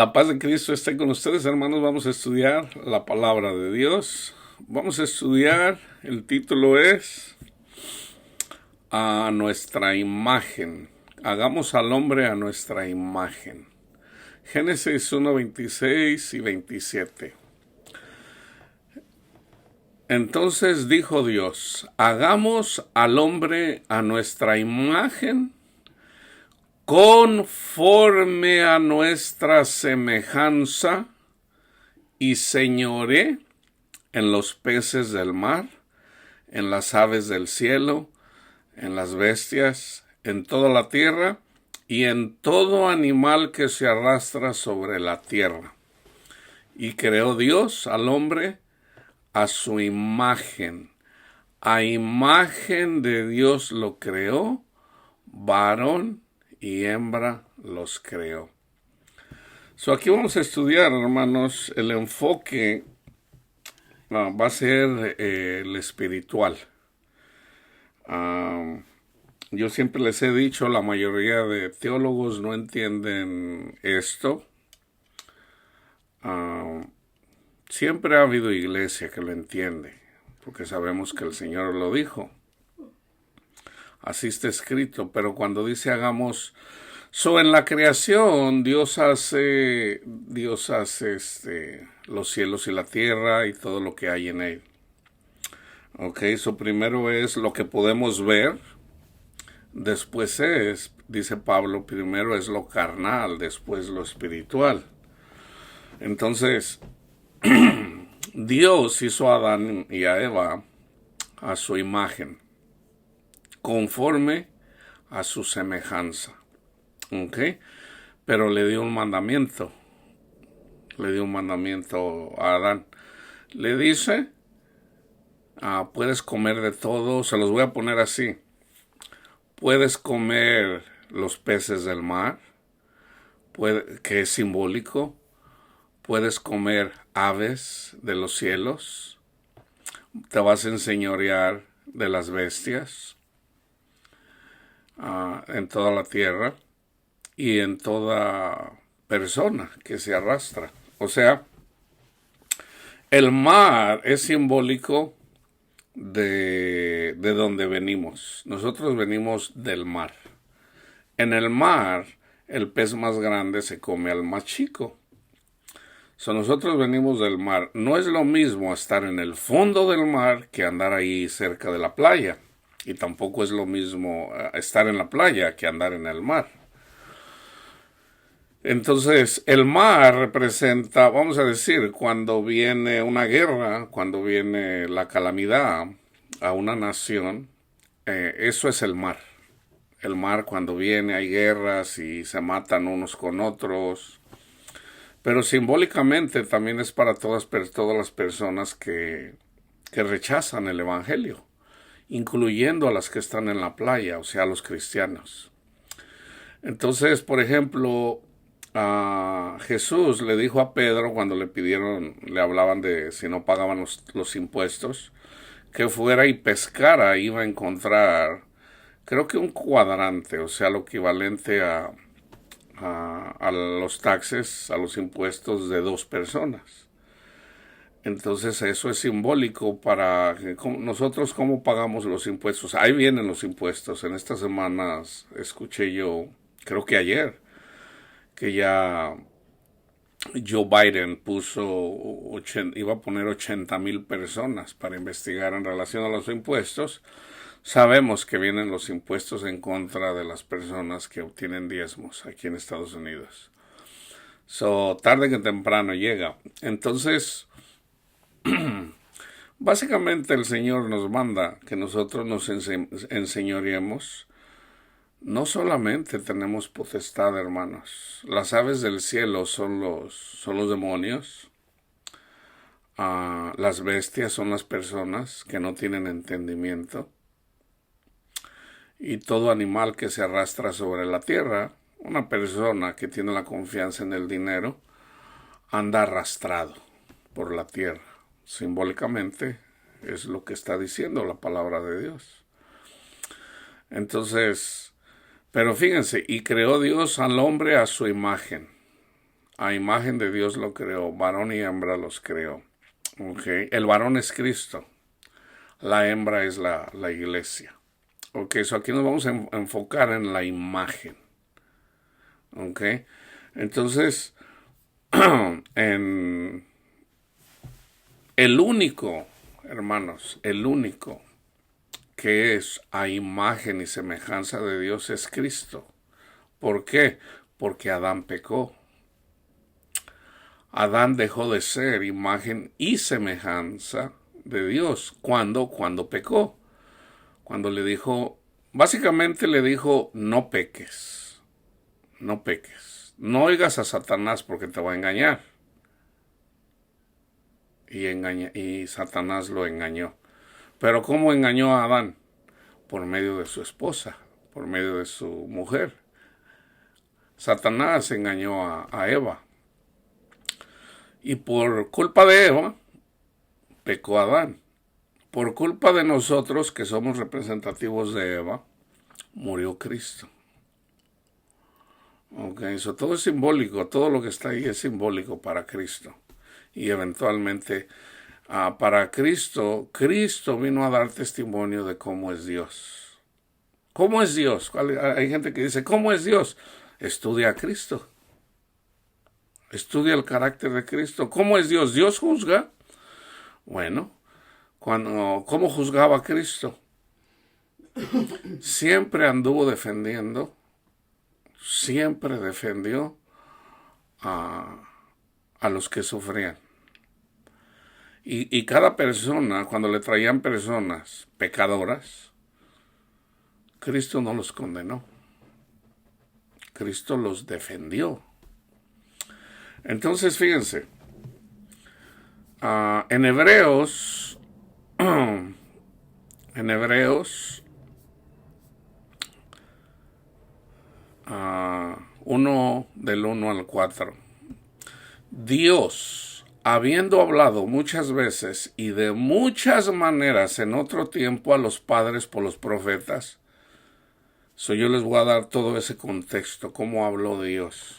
La paz de Cristo esté con ustedes, hermanos. Vamos a estudiar la palabra de Dios. Vamos a estudiar, el título es A nuestra imagen. Hagamos al hombre a nuestra imagen. Génesis 1, 26 y 27. Entonces dijo Dios, hagamos al hombre a nuestra imagen, conforme a nuestra semejanza, y señoré en los peces del mar, en las aves del cielo, en las bestias, en toda la tierra, y en todo animal que se arrastra sobre la tierra. Y creó Dios al hombre a su imagen. A imagen de Dios lo creó, varón y hembra los creó. Aquí vamos a estudiar, hermanos, el enfoque va a ser el espiritual. Yo siempre les he dicho, la mayoría de teólogos no entienden esto. Siempre ha habido iglesia que lo entiende, porque sabemos que el Señor lo dijo. Así está escrito, pero cuando dice hagamos, en la creación Dios hace los cielos y la tierra y todo lo que hay en él. Primero es lo que podemos ver, después dice Pablo, primero es lo carnal, después lo espiritual. Entonces, Dios hizo a Adán y a Eva a su imagen, conforme a su semejanza. Pero le dio un mandamiento. Le dio un mandamiento a Adán. Le dice, puedes comer de todo, se los voy a poner así. Puedes comer los peces del mar, que es simbólico. Puedes comer aves de los cielos. Te vas a enseñorear de las bestias en toda la tierra y en toda persona que se arrastra. O sea, el mar es simbólico de donde venimos. Nosotros venimos del mar. En el mar, el pez más grande se come al más chico. Nosotros venimos del mar. No es lo mismo estar en el fondo del mar que andar ahí cerca de la playa. Y tampoco es lo mismo estar en la playa que andar en el mar. Entonces, el mar representa, vamos a decir, cuando viene una guerra, cuando viene la calamidad a una nación, eso es el mar. El mar cuando viene, hay guerras y se matan unos con otros. Pero simbólicamente también es para todas las personas que rechazan el evangelio, incluyendo a las que están en la playa, o sea, a los cristianos. Entonces, por ejemplo, Jesús le dijo a Pedro cuando le hablaban de si no pagaban los impuestos, que fuera y pescara, iba a encontrar, creo que un cuadrante, o sea, lo equivalente a los taxes, a los impuestos de 2 personas. Entonces eso es simbólico para nosotros cómo pagamos los impuestos. Ahí vienen los impuestos. En estas semanas escuché yo, creo que ayer, que ya Joe Biden iba a poner 80,000 personas para investigar en relación a los impuestos. Sabemos que vienen los impuestos en contra de las personas que obtienen diezmos aquí en Estados Unidos. Tarde que temprano llega. Entonces, básicamente el Señor nos manda que nosotros nos enseñoreemos. No solamente tenemos potestad, hermanos. Las aves del cielo son los demonios. Las bestias son las personas que no tienen entendimiento. Y todo animal que se arrastra sobre la tierra, una persona que tiene la confianza en el dinero, anda arrastrado por la tierra. Simbólicamente es lo que está diciendo la palabra de Dios. Entonces, pero fíjense, y creó Dios al hombre a su imagen. A imagen de Dios lo creó, varón y hembra los creó. Okay. El varón es Cristo, la hembra es la iglesia. Ok, so aquí nos vamos a enfocar en la imagen. Ok, entonces, en el único, hermanos, el único que es a imagen y semejanza de Dios es Cristo. ¿Por qué? Porque Adán pecó. Adán dejó de ser imagen y semejanza de Dios. Cuando pecó. Cuando le dijo, básicamente le dijo, no peques. No peques. No oigas a Satanás porque te va a engañar. Y Satanás lo engañó. Pero ¿cómo engañó a Adán? Por medio de su esposa, por medio de su mujer. Satanás engañó a Eva. Y por culpa de Eva, pecó Adán. Por culpa de nosotros, que somos representativos de Eva, murió Cristo. Ok, eso todo es simbólico, todo lo que está ahí es simbólico para Cristo. Y eventualmente, para Cristo vino a dar testimonio de cómo es Dios. ¿Cómo es Dios? Hay gente que dice, ¿cómo es Dios? Estudia a Cristo. Estudia el carácter de Cristo. ¿Cómo es Dios? ¿Dios juzga? Bueno, ¿cómo juzgaba a Cristo? Siempre anduvo defendiendo, siempre defendió a los que sufrían. Y cada persona, cuando le traían personas pecadoras, Cristo no los condenó. Cristo los defendió. Entonces, fíjense, en Hebreos, en Hebreos 1 del 1 al 4, Dios, habiendo hablado muchas veces y de muchas maneras en otro tiempo a los padres por los profetas, yo les voy a dar todo ese contexto, cómo habló Dios.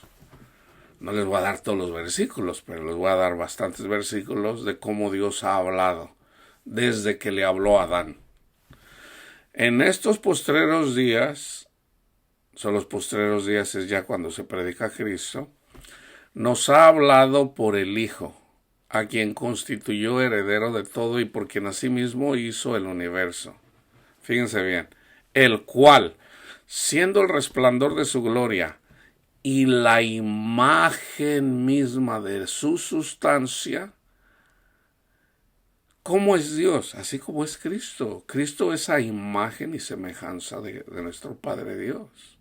No les voy a dar todos los versículos, pero les voy a dar bastantes versículos de cómo Dios ha hablado desde que le habló a Adán. En estos postreros días, los postreros días es ya cuando se predica a Cristo, nos ha hablado por el Hijo, a quien constituyó heredero de todo y por quien asimismo hizo el universo. Fíjense bien, el cual, siendo el resplandor de su gloria, y la imagen misma de su sustancia, ¿cómo es Dios? Así como es Cristo. Cristo es a imagen y semejanza de nuestro Padre Dios.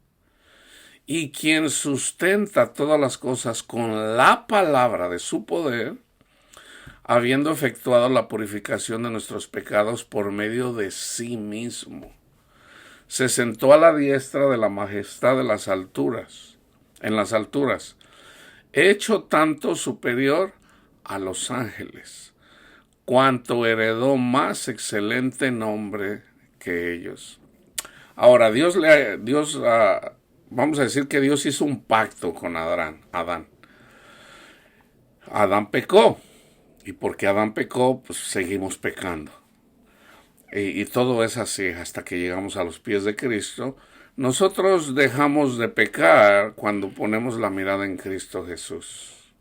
Y quien sustenta todas las cosas con la palabra de su poder, habiendo efectuado la purificación de nuestros pecados por medio de sí mismo, se sentó a la diestra de la majestad de las alturas, en las alturas, hecho tanto superior a los ángeles, cuanto heredó más excelente nombre que ellos. Ahora, vamos a decir que Dios hizo un pacto con Adán. Adán pecó, y porque Adán pecó, pues seguimos pecando. Y todo es así hasta que llegamos a los pies de Cristo. Nosotros dejamos de pecar cuando ponemos la mirada en Cristo Jesús.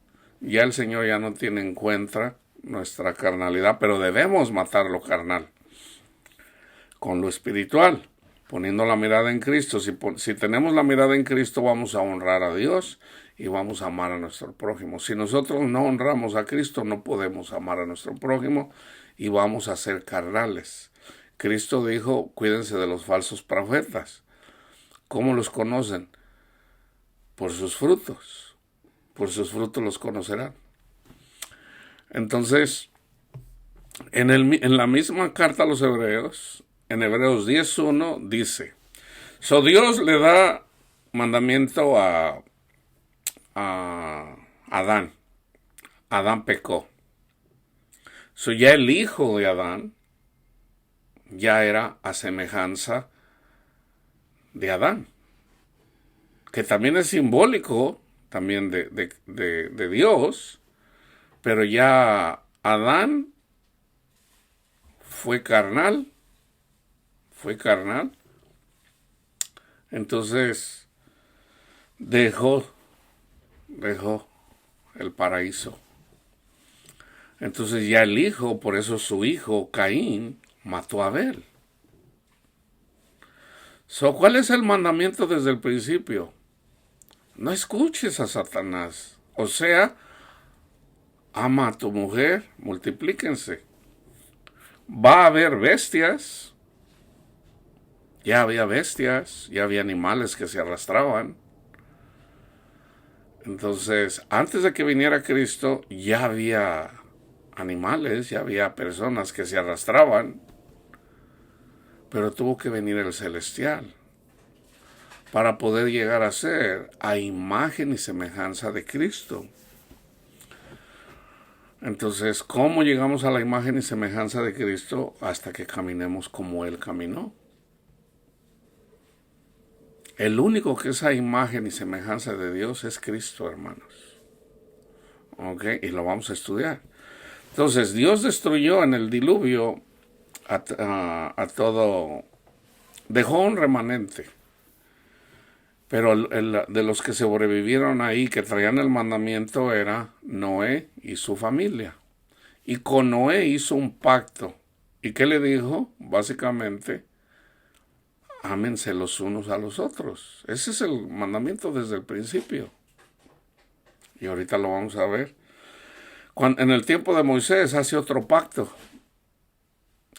Ya el Señor ya no tiene en cuenta nuestra carnalidad, pero debemos matar lo carnal con lo espiritual, poniendo la mirada en Cristo. Si tenemos la mirada en Cristo, vamos a honrar a Dios y vamos a amar a nuestro prójimo. Si nosotros no honramos a Cristo, no podemos amar a nuestro prójimo y vamos a ser carnales. Cristo dijo, cuídense de los falsos profetas. ¿Cómo los conocen? Por sus frutos. Por sus frutos los conocerán. Entonces, en la misma carta a los Hebreos, en Hebreos 10:1, dice, Dios le da mandamiento a Adán. Adán pecó. Ya el hijo de Adán ya era a semejanza de Adán, que también es simbólico también de Dios, pero ya Adán fue carnal, entonces dejó el paraíso. Entonces ya el hijo, por eso su hijo Caín mató a Abel. ¿Cuál es el mandamiento desde el principio? No escuches a Satanás. O sea, ama a tu mujer, multiplíquense. Va a haber bestias. Ya había bestias, ya había animales que se arrastraban. Entonces, antes de que viniera Cristo, ya había animales, ya había personas que se arrastraban, pero tuvo que venir el celestial para poder llegar a ser a imagen y semejanza de Cristo. Entonces, ¿cómo llegamos a la imagen y semejanza de Cristo? Hasta que caminemos como Él caminó. El único que es a imagen y semejanza de Dios es Cristo, hermanos. ¿Ok? Y lo vamos a estudiar. Entonces, Dios destruyó en el diluvio a todo, dejó un remanente. Pero de los que sobrevivieron ahí, que traían el mandamiento, era Noé y su familia. Y con Noé hizo un pacto. ¿Y qué le dijo? Básicamente, ámense los unos a los otros. Ese es el mandamiento desde el principio. Y ahorita lo vamos a ver. En el tiempo de Moisés hace otro pacto.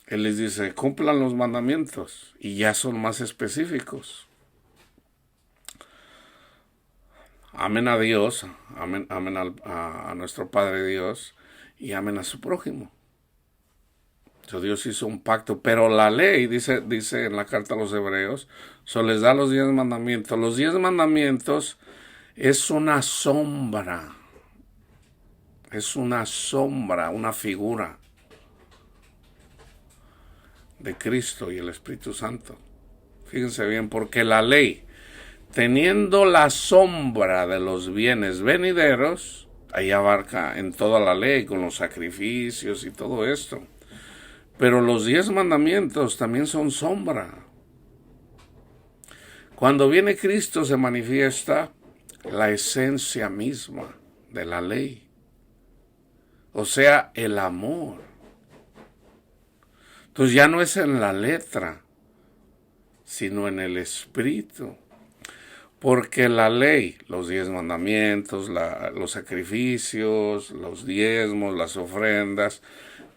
Él les dice, cumplan los mandamientos. Y ya son más específicos. Amen a Dios, amen a nuestro Padre Dios y amen a su prójimo. Entonces Dios hizo un pacto, pero la ley, dice en la carta a los Hebreos, les da los 10 mandamientos. Los 10 mandamientos es una sombra, una figura de Cristo y el Espíritu Santo. Fíjense bien, porque la ley, teniendo la sombra de los bienes venideros, ahí abarca en toda la ley con los sacrificios y todo esto. Pero los 10 mandamientos también son sombra. Cuando viene Cristo se manifiesta la esencia misma de la ley. O sea, el amor. Entonces ya no es en la letra, sino en el espíritu. Porque la ley, los 10 mandamientos, los sacrificios, los diezmos, las ofrendas,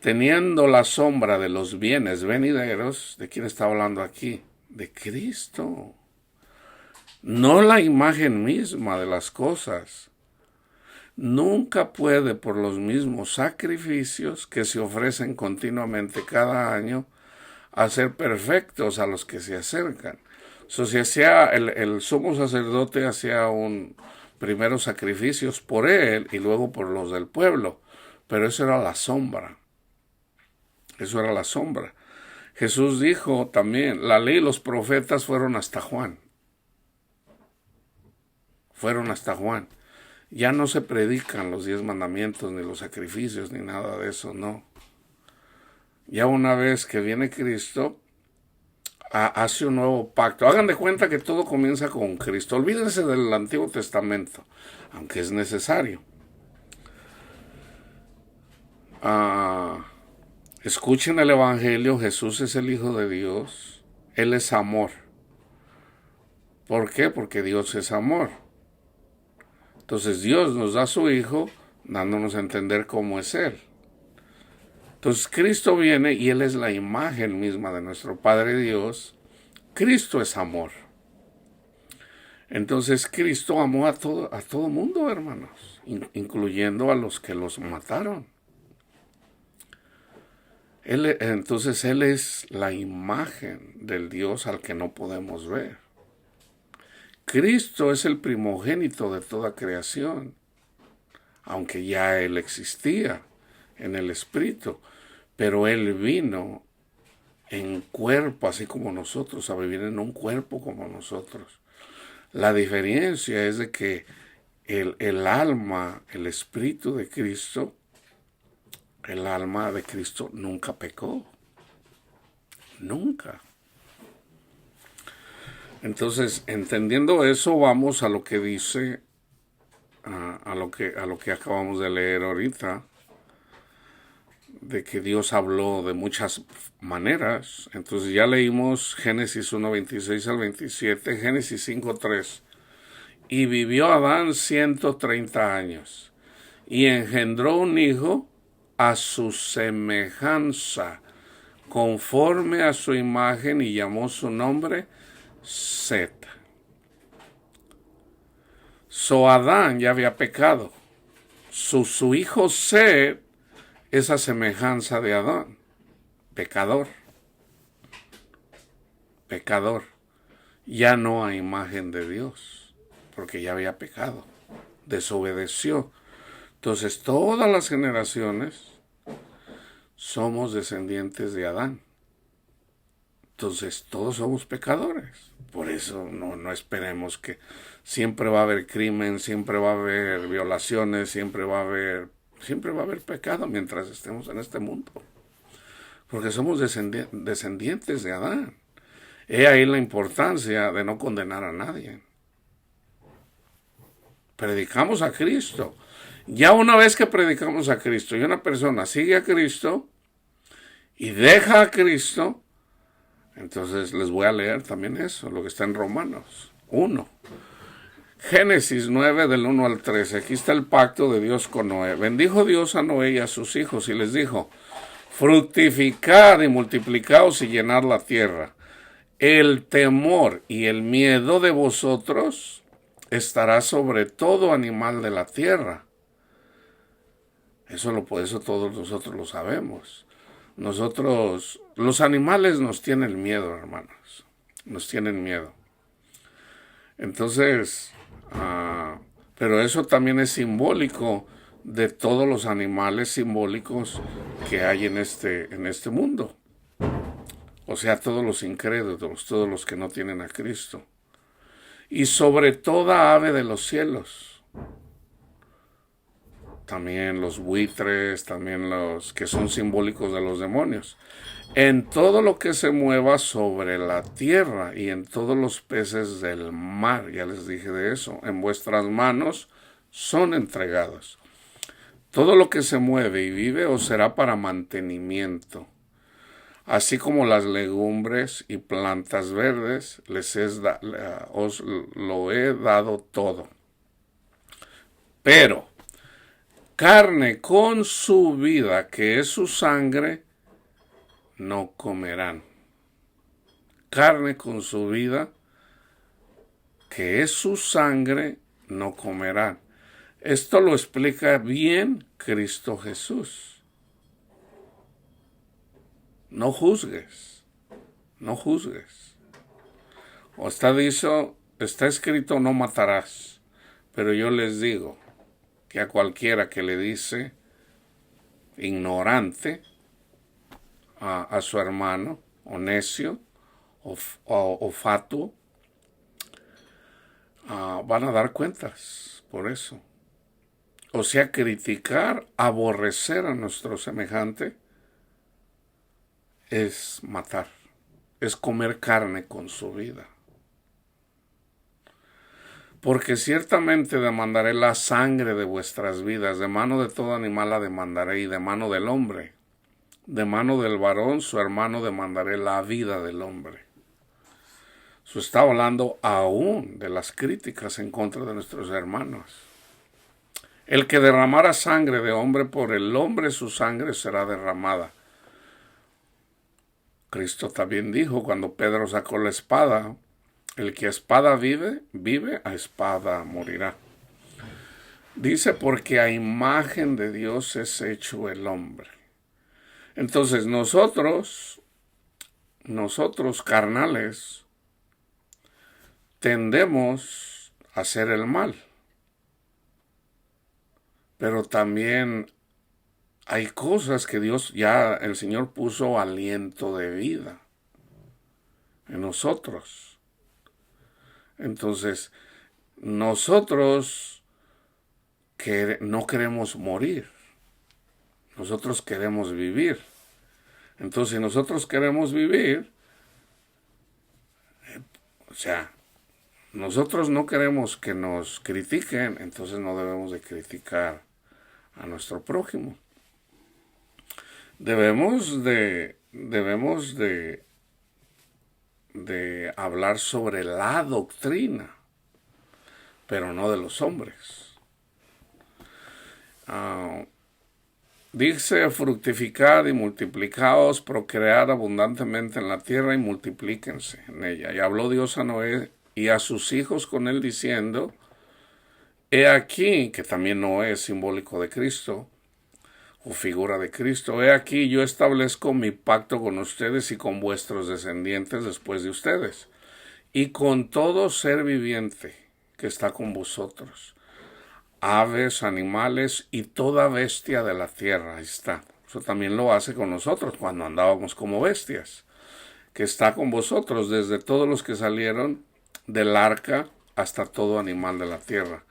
teniendo la sombra de los bienes venideros, ¿de quién está hablando aquí? De Cristo. No la imagen misma de las cosas. Nunca puede, por los mismos sacrificios que se ofrecen continuamente cada año, hacer perfectos a los que se acercan. Si hacía el sumo sacerdote hacía primero sacrificios por él y luego por los del pueblo, pero eso era la sombra. Jesús dijo también, la ley y los profetas fueron hasta Juan. Ya no se predican los 10 mandamientos, ni los sacrificios, ni nada de eso, no. Ya una vez que viene Cristo, hace un nuevo pacto. Hagan de cuenta que todo comienza con Cristo. Olvídense del Antiguo Testamento, aunque es necesario. Escuchen el Evangelio. Jesús es el Hijo de Dios. Él es amor. ¿Por qué? Porque Dios es amor. Entonces Dios nos da a su Hijo dándonos a entender cómo es Él. Entonces Cristo viene y Él es la imagen misma de nuestro Padre Dios. Cristo es amor. Entonces Cristo amó a todo mundo, hermanos, incluyendo a los que los mataron. Entonces Él es la imagen del Dios al que no podemos ver. Cristo es el primogénito de toda creación, aunque ya Él existía en el Espíritu, pero Él vino en cuerpo, así como nosotros, a vivir en un cuerpo como nosotros. La diferencia es de que el alma, el espíritu de Cristo, el alma de Cristo nunca pecó. Nunca. Entonces, entendiendo eso, vamos a lo que dice, a lo que acabamos de leer ahorita, de que Dios habló de muchas maneras. Entonces ya leímos Génesis 1:26 al 27, Génesis 5:3. Y vivió Adán 130 años, y engendró un hijo a su semejanza, conforme a su imagen, y llamó su nombre Set. Adán ya había pecado. Su hijo Set es a semejanza de Adán. Pecador. Pecador. Ya no a imagen de Dios, porque ya había pecado. Desobedeció. Entonces todas las generaciones somos descendientes de Adán. Entonces todos somos pecadores. Por eso no esperemos que siempre va a haber crimen, siempre va a haber violaciones, siempre va a haber pecado mientras estemos en este mundo. Porque somos descendientes de Adán. He ahí la importancia de no condenar a nadie. Predicamos a Cristo. Ya una vez que predicamos a Cristo y una persona sigue a Cristo y deja a Cristo, entonces les voy a leer también eso, lo que está en Romanos 1. Génesis 9 del 1 al 13. Aquí está el pacto de Dios con Noé. Bendijo Dios a Noé y a sus hijos y les dijo: fructificad y multiplicaos y llenad la tierra. El temor y el miedo de vosotros estará sobre todo animal de la tierra. Eso todos nosotros lo sabemos. Los animales nos tienen miedo, hermanos. Nos tienen miedo. Entonces, pero eso también es simbólico de todos los animales simbólicos que hay en este mundo. O sea, todos los incrédulos, todos los que no tienen a Cristo. Y sobre toda ave de los cielos. También los buitres, también los que son simbólicos de los demonios. En todo lo que se mueva sobre la tierra y en todos los peces del mar, ya les dije de eso, en vuestras manos son entregados. Todo lo que se mueve y vive os será para mantenimiento. Así como las legumbres y plantas verdes, os lo he dado todo. Pero carne con su vida, que es su sangre, no comerán. Carne con su vida, que es su sangre, no comerán. Esto lo explica bien Cristo Jesús. No juzgues, no juzgues. O está escrito: no matarás. Pero yo les digo que a cualquiera que le dice ignorante a su hermano, o necio, o fatuo, van a dar cuentas por eso. O sea, criticar, aborrecer a nuestro semejante es matar, es comer carne con su vida. Porque ciertamente demandaré la sangre de vuestras vidas, de mano de todo animal la demandaré, y de mano del hombre, de mano del varón, su hermano, demandaré la vida del hombre. Eso está hablando aún de las críticas en contra de nuestros hermanos. El que derramara sangre de hombre, por el hombre su sangre será derramada. Cristo también dijo, cuando Pedro sacó la espada: el que a espada vive, a espada morirá. Dice: porque a imagen de Dios es hecho el hombre. Entonces nosotros carnales, tendemos a hacer el mal. Pero también hay cosas que el Señor puso aliento de vida en nosotros. Entonces, nosotros que no queremos morir. Nosotros queremos vivir. Entonces, si nosotros queremos vivir, o sea, nosotros no queremos que nos critiquen, entonces no debemos de criticar a nuestro prójimo. Debemos de hablar sobre la doctrina, pero no de los hombres. Dice: fructificad y multiplicaos, procread abundantemente en la tierra y multiplíquense en ella. Y habló Dios a Noé y a sus hijos con él diciendo: he aquí, que también Noé es simbólico de Cristo, o figura de Cristo, he aquí yo establezco mi pacto con ustedes y con vuestros descendientes después de ustedes, y con todo ser viviente que está con vosotros, aves, animales y toda bestia de la tierra. Ahí está. Eso también lo hace con nosotros cuando andábamos como bestias, que está con vosotros desde todos los que salieron del arca hasta todo animal de la tierra.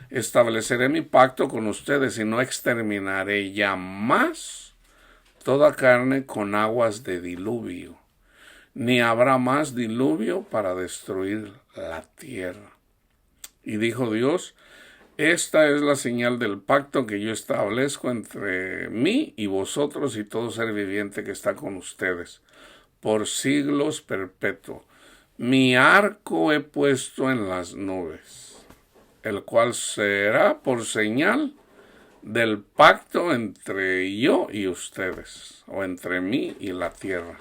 Estableceré mi pacto con ustedes y no exterminaré jamás toda carne con aguas de diluvio, ni habrá más diluvio para destruir la tierra. Y dijo Dios: esta es la señal del pacto que yo establezco entre mí y vosotros y todo ser viviente que está con ustedes, por siglos perpetuos. Mi arco he puesto en las nubes, el cual será por señal del pacto entre yo y ustedes, o entre mí y la tierra.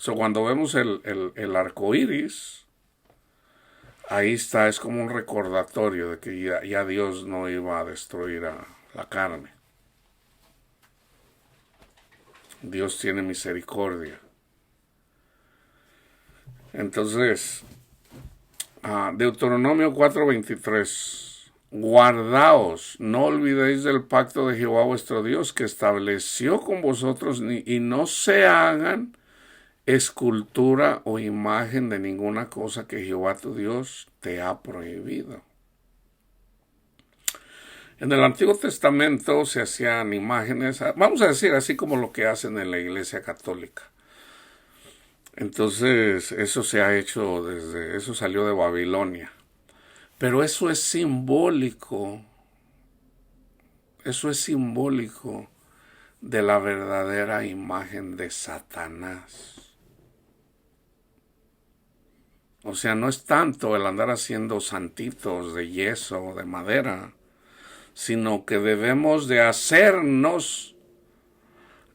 Cuando vemos el arco iris, ahí está, es como un recordatorio de que ya Dios no iba a destruir a la carne. Dios tiene misericordia. Entonces, Deuteronomio 4:23: guardaos, no olvidéis del pacto de Jehová vuestro Dios, que estableció con vosotros, y no se hagan escultura o imagen de ninguna cosa que Jehová tu Dios te ha prohibido. En el Antiguo Testamento se hacían imágenes, vamos a decir, así como lo que hacen en la Iglesia Católica. Entonces, eso se ha hecho eso salió de Babilonia. Pero eso es simbólico de la verdadera imagen de Satanás. O sea, no es tanto el andar haciendo santitos de yeso o de madera, sino que debemos de hacernos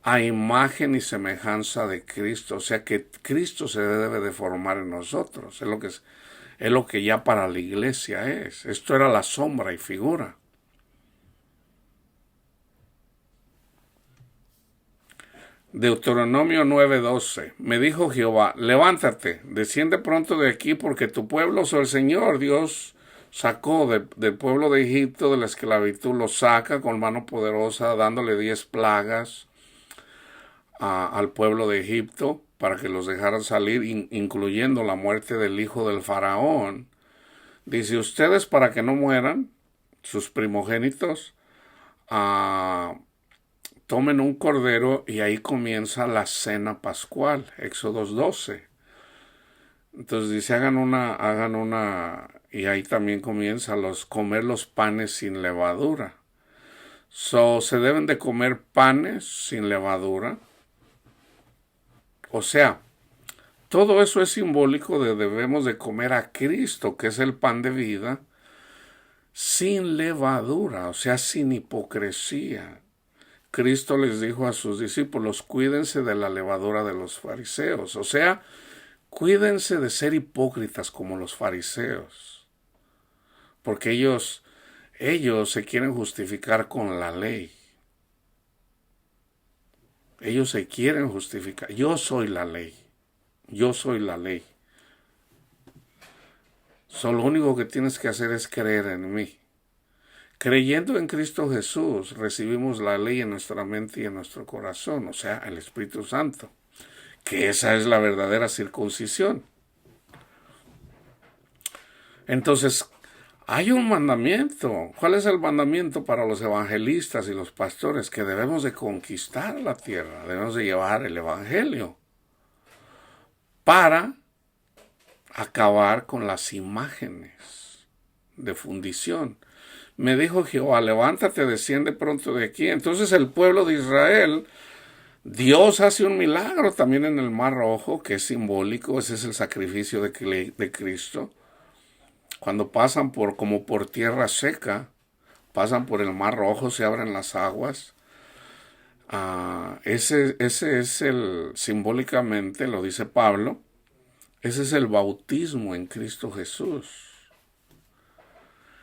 a imagen y semejanza de Cristo. O sea, que Cristo se debe de formar en nosotros. Es lo que ya para la iglesia es. Esto era la sombra y figura. Deuteronomio 9:12: me dijo Jehová: levántate, desciende pronto de aquí, porque tu pueblo, el Señor Dios, sacó del pueblo de Egipto, de la esclavitud, lo saca con mano poderosa, dándole 10 plagas al pueblo de Egipto para que los dejaran salir, incluyendo la muerte del hijo del faraón. Dice: ustedes, para que no mueran, sus primogénitos, tomen un cordero, y ahí comienza la cena pascual, Éxodo 12. Entonces dice: hagan una, y ahí también comienza comer los panes sin levadura. Se deben de comer panes sin levadura. O sea, todo eso es simbólico de debemos de comer a Cristo, que es el pan de vida, sin levadura, o sea, sin hipocresía. Cristo les dijo a sus discípulos: cuídense de la levadura de los fariseos. O sea, cuídense de ser hipócritas como los fariseos. Porque ellos se quieren justificar con la ley. Ellos se quieren justificar. Yo soy la ley. Yo soy la ley. Lo único que tienes que hacer es creer en mí. Creyendo en Cristo Jesús, recibimos la ley en nuestra mente y en nuestro corazón, o sea, el Espíritu Santo, que esa es la verdadera circuncisión. Entonces, Hay un mandamiento. ¿Cuál es el mandamiento para los evangelistas y los pastores? Que debemos de conquistar la tierra, debemos de llevar el evangelio para acabar con las imágenes de fundición. Me dijo Jehová, levántate, desciende pronto de aquí. Entonces el pueblo de Israel, Dios hace un milagro también en el Mar Rojo, que es simbólico, ese es el sacrificio de Cristo. Cuando pasan como por tierra seca, pasan por el Mar Rojo, se abren las aguas. Ese es simbólicamente, lo dice Pablo, ese es el bautismo en Cristo Jesús.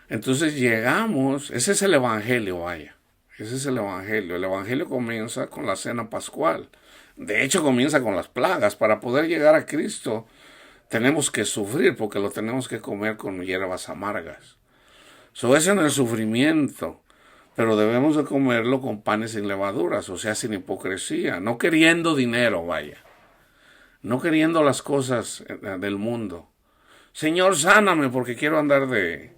Entonces llegamos, ese es el evangelio, vaya, ese es el evangelio. El evangelio comienza con la cena pascual. De hecho, comienza con las plagas. Para poder llegar a Cristo, tenemos que sufrir porque lo tenemos que comer con hierbas amargas. Eso es en el sufrimiento, pero debemos de comerlo con panes sin levaduras, o sea, sin hipocresía, no queriendo dinero, vaya, no queriendo las cosas del mundo. Señor, sáname porque quiero andar de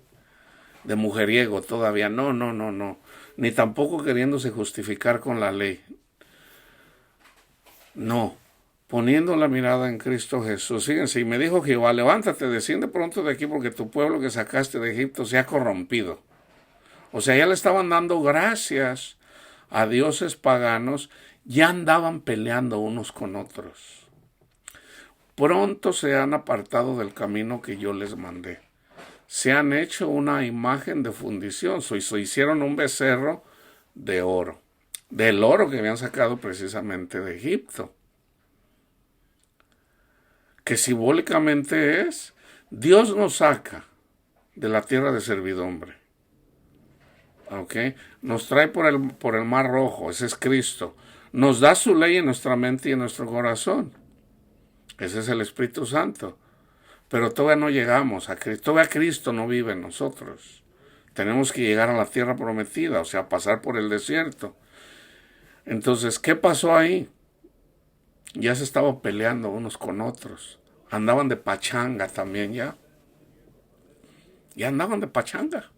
mujeriego todavía. No. Ni tampoco queriéndose justificar con la ley. No. Poniendo la mirada en Cristo Jesús. Fíjense, y me dijo Jehová, levántate, desciende pronto de aquí porque tu pueblo que sacaste de Egipto se ha corrompido. O sea, ya le estaban dando gracias a dioses paganos, ya andaban peleando unos con otros. Pronto se han apartado del camino que yo les mandé. Se han hecho una imagen de fundición, se hicieron un becerro de oro, del oro que habían sacado precisamente de Egipto, que simbólicamente es, Dios nos saca de la tierra de servidumbre, ¿okay? Nos trae por el Mar Rojo, ese es Cristo, nos da su ley en nuestra mente y en nuestro corazón, ese es el Espíritu Santo. Pero todavía no llegamos a Cristo, todavía Cristo no vive en nosotros. Tenemos que llegar a la tierra prometida, o sea, pasar por el desierto. Entonces, ¿qué pasó ahí? Ya se estaban peleando unos con otros. Andaban de pachanga también ya. Ya andaban de pachanga.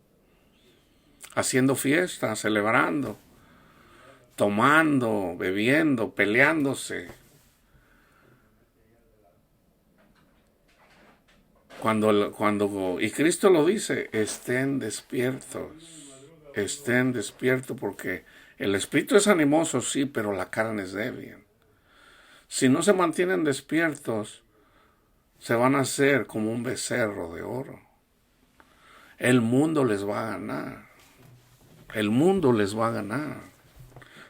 Haciendo fiestas, celebrando, tomando, bebiendo, peleándose. Y Cristo lo dice, estén despiertos porque el espíritu es animoso, sí, pero la carne es débil. Si no se mantienen despiertos, se van a hacer como un becerro de oro. El mundo les va a ganar. El mundo les va a ganar.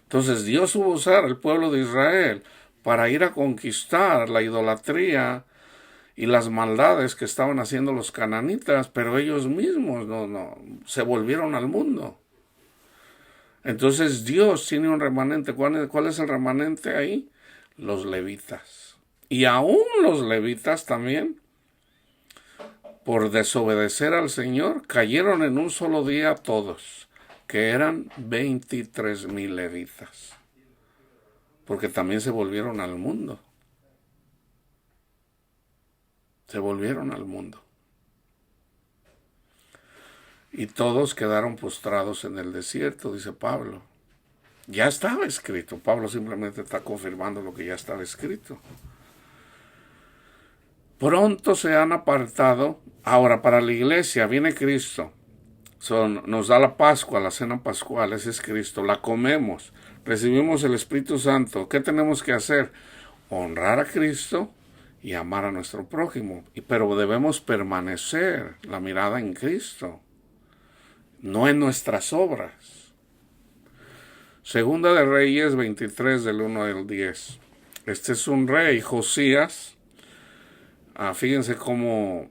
Entonces Dios hubo a usar al pueblo de Israel para ir a conquistar la idolatría y las maldades que estaban haciendo los cananitas, pero ellos mismos no se volvieron al mundo. Entonces Dios tiene un remanente. ¿Cuál es el remanente ahí? Los levitas. Y aún los levitas también, por desobedecer al Señor, cayeron en un solo día todos, que eran 23,000 levitas, porque también se volvieron al mundo. Se volvieron al mundo. Y todos quedaron postrados en el desierto, dice Pablo. Ya estaba escrito. Pablo simplemente está confirmando lo que ya estaba escrito. Pronto se han apartado. Ahora, para la iglesia viene Cristo. Nos da la Pascua, la cena pascual, ese es Cristo. La comemos, recibimos el Espíritu Santo. ¿Qué tenemos que hacer? Honrar a Cristo y amar a nuestro prójimo. Pero debemos permanecer la mirada en Cristo, no en nuestras obras. Segunda de Reyes 23, del 1 al 10. Este es un rey, Josías. Fíjense cómo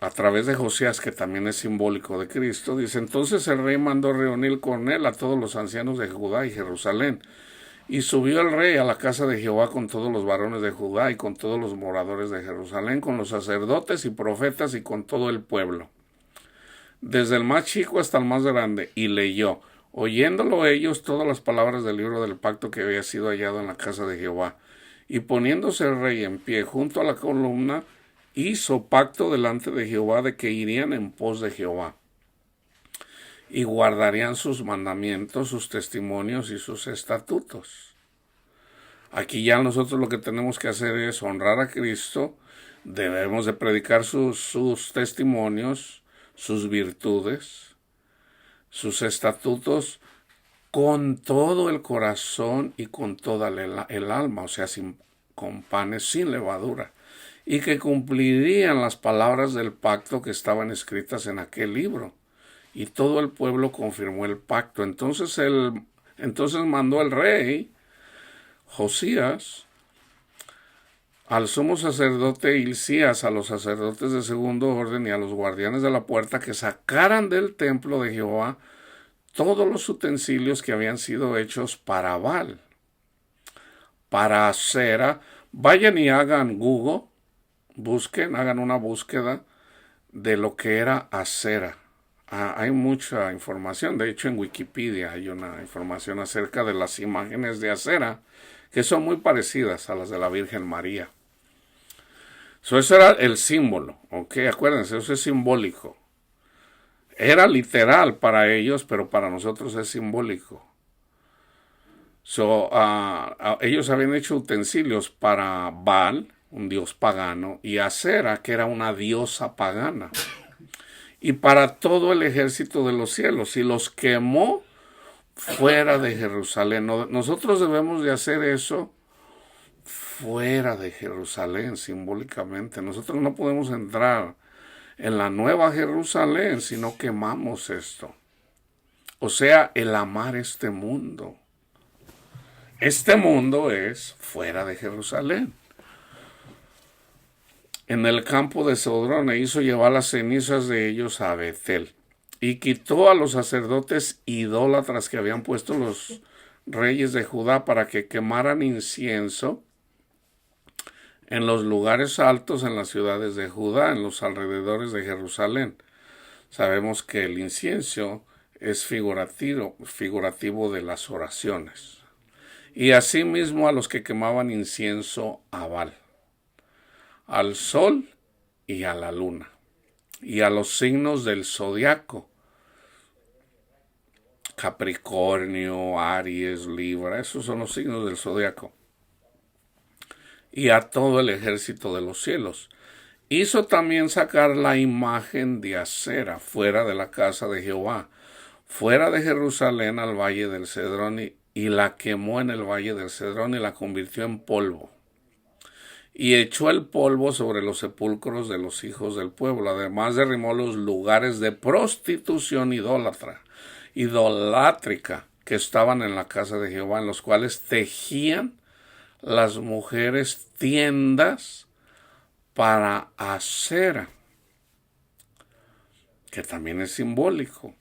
a través de Josías, que también es simbólico de Cristo, dice, entonces el rey mandó reunir con él a todos los ancianos de Judá y Jerusalén. Y subió el rey a la casa de Jehová con todos los varones de Judá y con todos los moradores de Jerusalén, con los sacerdotes y profetas y con todo el pueblo, desde el más chico hasta el más grande, y leyó, oyéndolo ellos, todas las palabras del libro del pacto que había sido hallado en la casa de Jehová. Y poniéndose el rey en pie junto a la columna, hizo pacto delante de Jehová de que irían en pos de Jehová y guardarían sus mandamientos, sus testimonios y sus estatutos. Aquí ya nosotros lo que tenemos que hacer es honrar a Cristo, debemos de predicar sus testimonios, sus virtudes, sus estatutos, con todo el corazón y con toda el alma, o sea, con panes sin levadura, y que cumplirían las palabras del pacto que estaban escritas en aquel libro. Y todo el pueblo confirmó el pacto. Entonces mandó el rey Josías al sumo sacerdote Hilcías, a los sacerdotes de segundo orden y a los guardianes de la puerta que sacaran del templo de Jehová todos los utensilios que habían sido hechos para Baal, para Acera. Vayan y hagan Google, hagan una búsqueda de lo que era Acera. Hay mucha información, de hecho en Wikipedia hay una información acerca de las imágenes de Acera, que son muy parecidas a las de la Virgen María. Eso era el símbolo, ¿ok? Acuérdense, eso es simbólico. Era literal para ellos, pero para nosotros es simbólico. Ellos habían hecho utensilios para Baal, un dios pagano, y Acera, que era una diosa pagana, y para todo el ejército de los cielos, y los quemó fuera de Jerusalén. Nosotros debemos de hacer eso fuera de Jerusalén, simbólicamente. Nosotros no podemos entrar en la nueva Jerusalén si no quemamos esto. O sea, el amar este mundo. Este mundo es fuera de Jerusalén. En el campo de Sodrón e hizo llevar las cenizas de ellos a Betel, y quitó a los sacerdotes idólatras que habían puesto los reyes de Judá para que quemaran incienso en los lugares altos en las ciudades de Judá, en los alrededores de Jerusalén. Sabemos que el incienso es figurativo de las oraciones. Y asimismo a los que quemaban incienso a Baal, al sol y a la luna, y a los signos del zodiaco, Capricornio, Aries, Libra, esos son los signos del zodiaco, y a todo el ejército de los cielos. Hizo también sacar la imagen de Acera fuera de la casa de Jehová, fuera de Jerusalén al valle del Cedrón, y la quemó en el valle del Cedrón y la convirtió en polvo. Y echó el polvo sobre los sepulcros de los hijos del pueblo. Además derrimó los lugares de prostitución idolátrica que estaban en la casa de Jehová, en los cuales tejían las mujeres tiendas para Acera, que también es simbólico.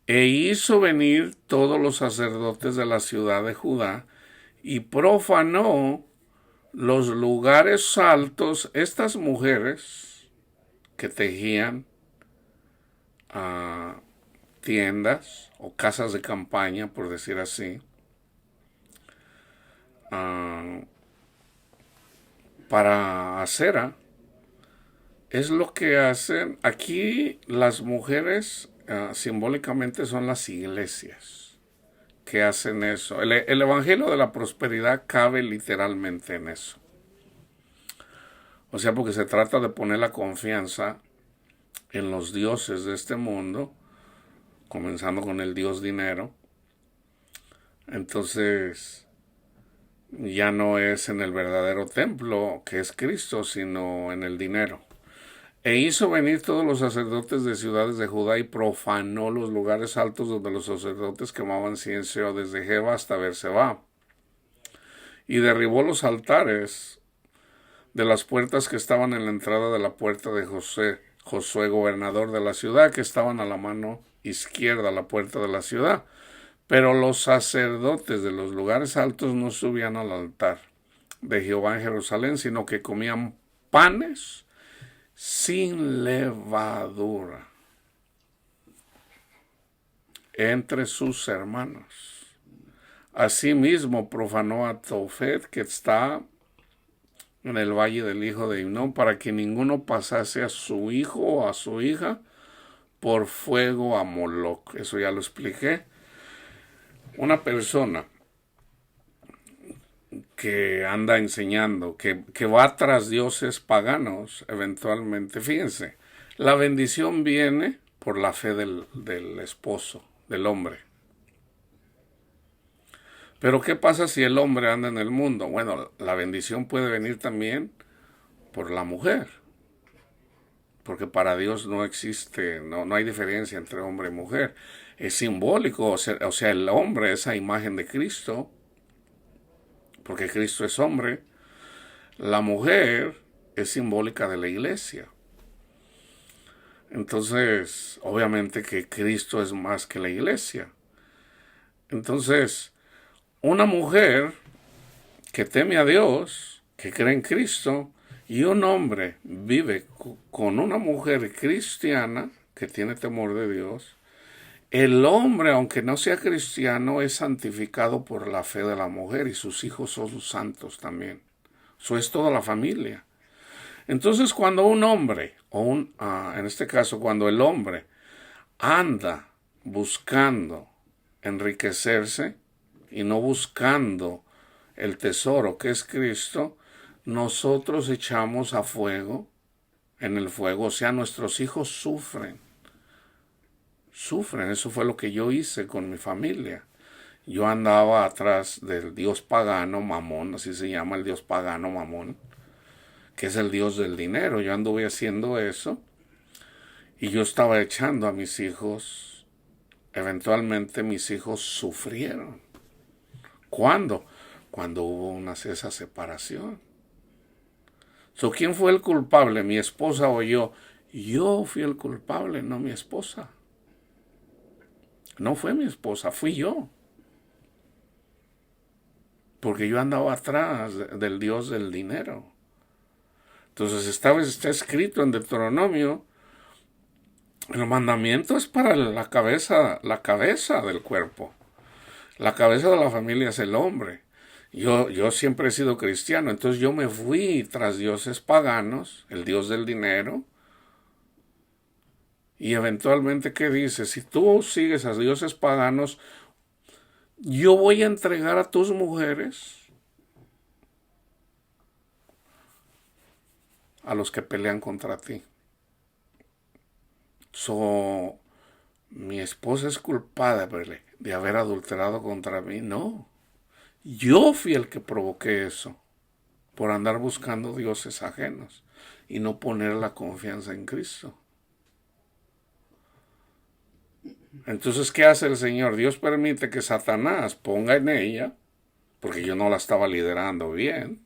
E hizo venir todos los sacerdotes de la ciudad de Judá y profanó los lugares altos. Estas mujeres que tejían tiendas o casas de campaña, por decir así, para Acera, es lo que hacen. Aquí las mujeres simbólicamente son las iglesias que hacen eso. El evangelio de la prosperidad cabe literalmente en eso. O sea, porque se trata de poner la confianza en los dioses de este mundo, comenzando con el dios dinero. Entonces, ya no es en el verdadero templo, que es Cristo, sino en el dinero. E hizo venir todos los sacerdotes de ciudades de Judá y profanó los lugares altos donde los sacerdotes quemaban incienso, desde Jeba hasta Berseba. Y derribó los altares de las puertas que estaban en la entrada de la puerta de Josué, gobernador de la ciudad, que estaban a la mano izquierda, a la puerta de la ciudad. Pero los sacerdotes de los lugares altos no subían al altar de Jehová en Jerusalén, sino que comían panes sin levadura entre sus hermanos. Asimismo profanó a Tofet, que está en el valle del hijo de Hinnom, para que ninguno pasase a su hijo o a su hija por fuego a Moloc. Eso ya lo expliqué. Una persona que anda enseñando, que va tras dioses paganos, eventualmente, fíjense, la bendición viene por la fe del esposo, del hombre. Pero ¿qué pasa si el hombre anda en el mundo? Bueno, la bendición puede venir también por la mujer, porque para Dios no existe, no hay diferencia entre hombre y mujer. Es simbólico, o sea, el hombre es a imagen de Cristo, porque Cristo es hombre. La mujer es simbólica de la iglesia. Entonces, obviamente que Cristo es más que la iglesia. Entonces, una mujer que teme a Dios, que cree en Cristo, y un hombre vive con una mujer cristiana que tiene temor de Dios, el hombre, aunque no sea cristiano, es santificado por la fe de la mujer y sus hijos son santos también. Eso es toda la familia. Entonces, cuando un hombre, en este caso, cuando el hombre anda buscando enriquecerse y no buscando el tesoro que es Cristo, nosotros echamos a fuego, en el fuego, o sea, nuestros hijos sufren. Eso fue lo que yo hice con mi familia. Yo andaba atrás del dios pagano Mamón, así se llama el dios pagano Mamón, que es el dios del dinero. Yo anduve haciendo eso y yo estaba echando a mis hijos. Eventualmente mis hijos sufrieron. ¿Cuándo? Cuando hubo esa separación. ¿Quién fue el culpable? ¿Mi esposa o yo? Yo fui el culpable, no mi esposa. No fue mi esposa, fui yo. Porque yo andaba atrás del dios del dinero. Entonces está escrito en Deuteronomio, el mandamiento es para la cabeza del cuerpo. La cabeza de la familia es el hombre. Yo siempre he sido cristiano, entonces yo me fui tras dioses paganos, el dios del dinero. Y eventualmente, ¿qué dice? Si tú sigues a dioses paganos, yo voy a entregar a tus mujeres a los que pelean contra ti. Mi esposa es culpable de haber adulterado contra mí. No. Yo fui el que provoqué eso por andar buscando dioses ajenos y no poner la confianza en Cristo. Entonces, ¿qué hace el Señor? Dios permite que Satanás ponga en ella, porque yo no la estaba liderando bien,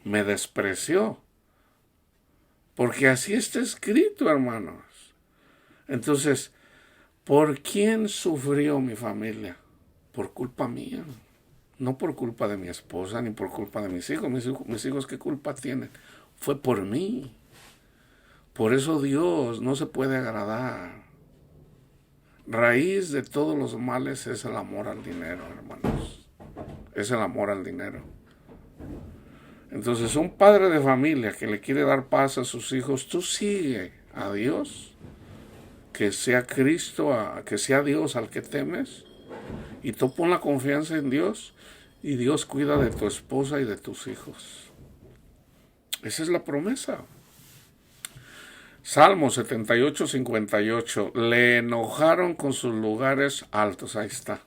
me despreció. Porque así está escrito, hermanos. Entonces, ¿por quién sufrió mi familia? Por culpa mía. No por culpa de mi esposa, ni por culpa de mis hijos. Mis hijos, ¿qué culpa tienen? Fue por mí. Por eso Dios no se puede agradar. Raíz de todos los males es el amor al dinero, hermanos. Es el amor al dinero. Entonces, un padre de familia que le quiere dar paz a sus hijos, tú sigue a Dios, que sea Cristo, que sea Dios al que temes, y tú pon la confianza en Dios, y Dios cuida de tu esposa y de tus hijos. Esa es la promesa. Salmo 78, 58. Le enojaron con sus lugares altos. Ahí está.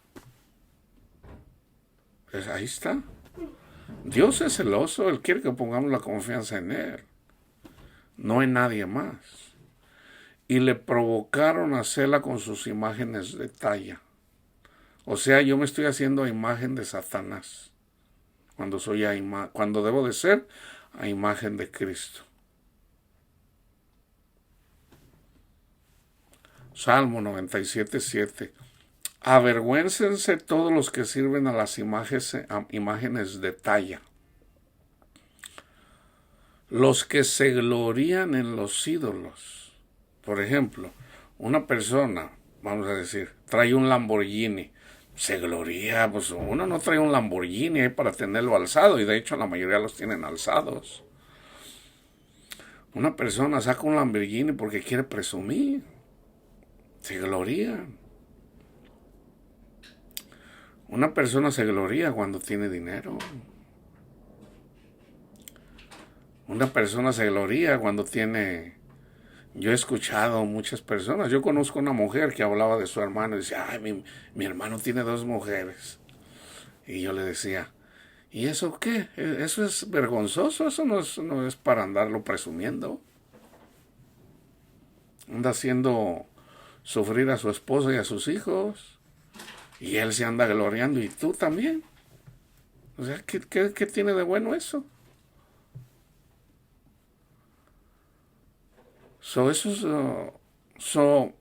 Ahí está. Dios es celoso, Él quiere que pongamos la confianza en Él, no en nadie más. Y le provocaron hacerla con sus imágenes de talla. O sea, yo me estoy haciendo a imagen de Satanás, cuando debo de ser a imagen de Cristo. Salmo 97, 7. Avergüéncense todos los que sirven a las imágenes de talla. Los que se glorían en los ídolos. Por ejemplo, una persona, vamos a decir, trae un Lamborghini, se gloria, pues uno no trae un Lamborghini ahí para tenerlo alzado, y de hecho la mayoría los tienen alzados. Una persona saca un Lamborghini porque quiere presumir, se gloria. Una persona se gloria cuando tiene dinero. Una persona se gloria cuando tiene... Yo he escuchado muchas personas. Yo conozco una mujer que hablaba de su hermano y decía, ay, mi hermano tiene 2 mujeres. Y yo le decía, ¿y eso qué? ¿Eso es vergonzoso? Eso no es para andarlo presumiendo. Anda haciendo sufrir a su esposa y a sus hijos. Y él se anda gloriando y tú también. O sea, ¿qué tiene de bueno eso?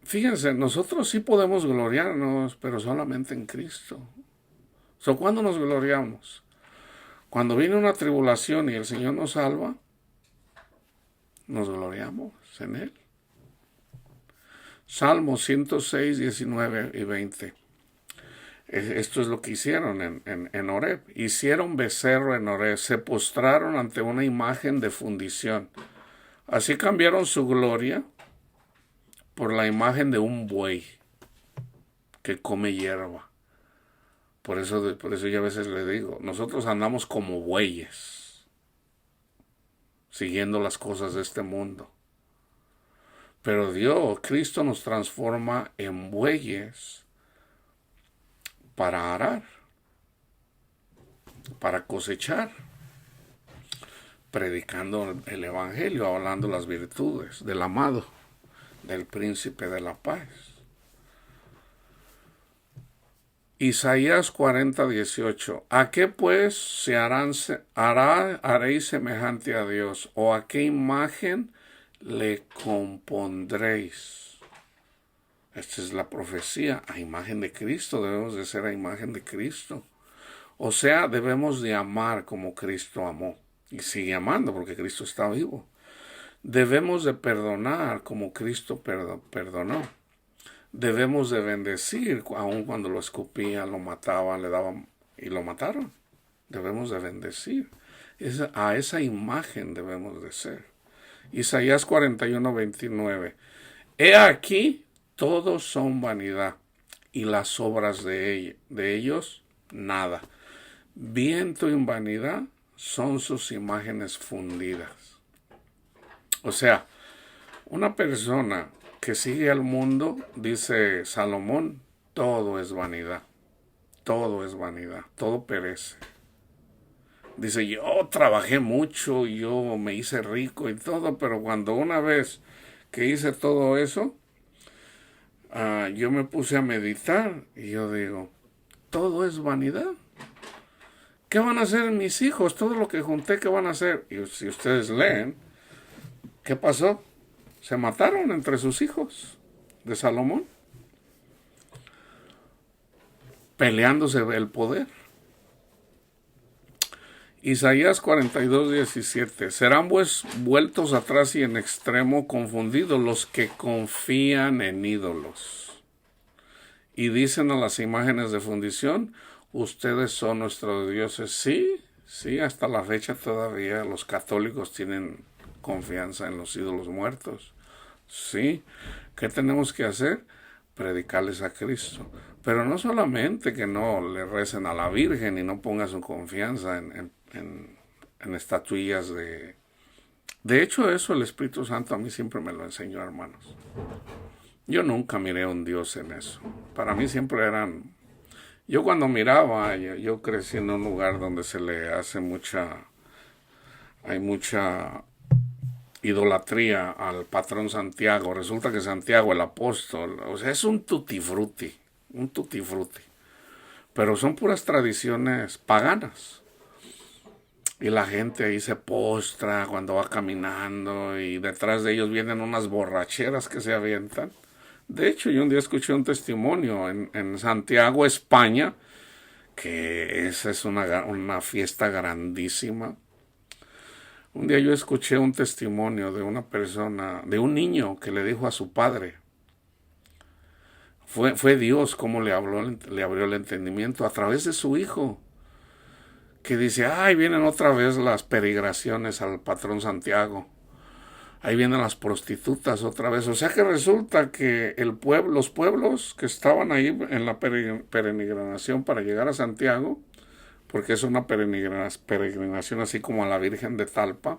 Fíjense, nosotros sí podemos gloriarnos, pero solamente en Cristo. ¿Cuándo nos gloriamos? Cuando viene una tribulación y el Señor nos salva, nos gloriamos en Él. Salmo 106, 19 y 20. Esto es lo que hicieron en Horeb. Hicieron becerro en Horeb, se postraron ante una imagen de fundición. Así cambiaron su gloria por la imagen de un buey que come hierba. Por eso yo a veces le digo, nosotros andamos como bueyes, siguiendo las cosas de este mundo. Pero Cristo nos transforma en bueyes para arar, para cosechar, predicando el Evangelio, hablando las virtudes del amado, del príncipe de la paz. Isaías 40, 18. ¿A qué pues haréis semejante a Dios? ¿O a qué imagen le compondréis? Esta es la profecía. A imagen de Cristo, debemos de ser a imagen de Cristo. O sea, debemos de amar como Cristo amó. Y sigue amando porque Cristo está vivo. Debemos de perdonar como Cristo perdonó. Debemos de bendecir, aun cuando lo escupían, lo mataban, le daban y lo mataron. Debemos de bendecir. A esa imagen debemos de ser. Isaías 41, 29. He aquí, todos son vanidad, y las obras de ellos, nada. Viento y vanidad son sus imágenes fundidas. O sea, una persona que sigue al mundo, dice Salomón, todo es vanidad, todo perece. Dice, yo trabajé mucho, yo me hice rico y todo, pero cuando una vez que hice todo eso, yo me puse a meditar y yo digo, todo es vanidad. ¿Qué van a hacer mis hijos? Todo lo que junté, ¿qué van a hacer? Y si ustedes leen, ¿qué pasó? Se mataron entre sus hijos de Salomón, peleándose el poder. Isaías 42, 17. Serán pues vueltos atrás y en extremo confundidos los que confían en ídolos. Y dicen a las imágenes de fundición, ustedes son nuestros dioses. Sí, hasta la fecha todavía los católicos tienen confianza en los ídolos muertos. Sí, ¿qué tenemos que hacer? Predicarles a Cristo. Pero no solamente que no le recen a la Virgen y no pongan su confianza en estatuillas de... De hecho, eso el Espíritu Santo a mí siempre me lo enseñó, hermanos. Yo nunca miré a un Dios en eso. Para mí siempre eran... Yo cuando miraba, yo crecí en un lugar donde se le hace hay mucha idolatría al patrón Santiago. Resulta que Santiago, el apóstol, o sea, es un tutti frutti. Pero son puras tradiciones paganas. Y la gente ahí se postra cuando va caminando y detrás de ellos vienen unas borracheras que se avientan. De hecho, yo un día escuché un testimonio en Santiago, España, que esa es una fiesta grandísima. Un día yo escuché un testimonio de una persona, de un niño que le dijo a su padre, Fue Dios como le abrió el entendimiento a través de su Hijo, que dice, ay, vienen otra vez las peregrinaciones al patrón Santiago. Ahí vienen las prostitutas otra vez. O sea que resulta que los pueblos que estaban ahí en la peregrinación para llegar a Santiago, porque es una peregrinación así como a la Virgen de Talpa,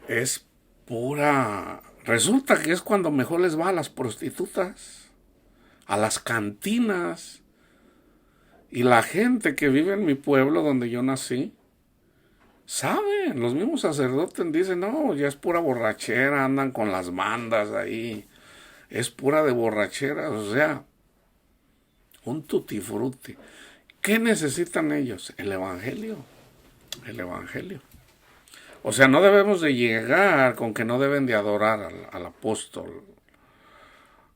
es pura... Resulta que es cuando mejor les va a las prostitutas, a las cantinas. Y la gente que vive en mi pueblo donde yo nací, saben, los mismos sacerdotes dicen, no, ya es pura borrachera, andan con las bandas ahí, es pura de borrachera, o sea, un tutti frutti. ¿Qué necesitan ellos? El Evangelio, el Evangelio. O sea, no debemos de llegar con que no deben de adorar al apóstol,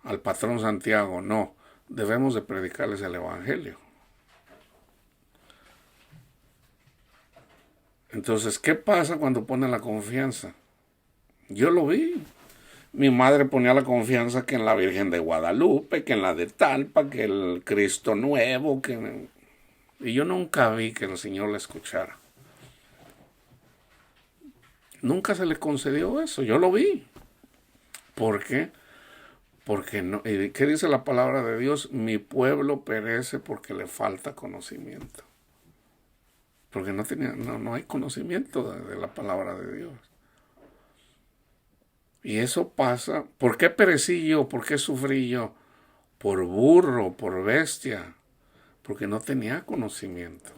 al patrón Santiago, no, debemos de predicarles el Evangelio. Entonces, ¿qué pasa cuando ponen la confianza? Yo lo vi. Mi madre ponía la confianza que en la Virgen de Guadalupe, que en la de Talpa, que el Cristo Nuevo, que... Y yo nunca vi que el Señor la escuchara. Nunca se le concedió eso, yo lo vi. ¿Por qué? Porque no, ¿qué dice la palabra de Dios? Mi pueblo perece porque le falta conocimiento. Porque no hay conocimiento de la palabra de Dios. Y eso pasa. ¿Por qué perecí yo? ¿Por qué sufrí yo? Por burro, por bestia. Porque no tenía conocimiento.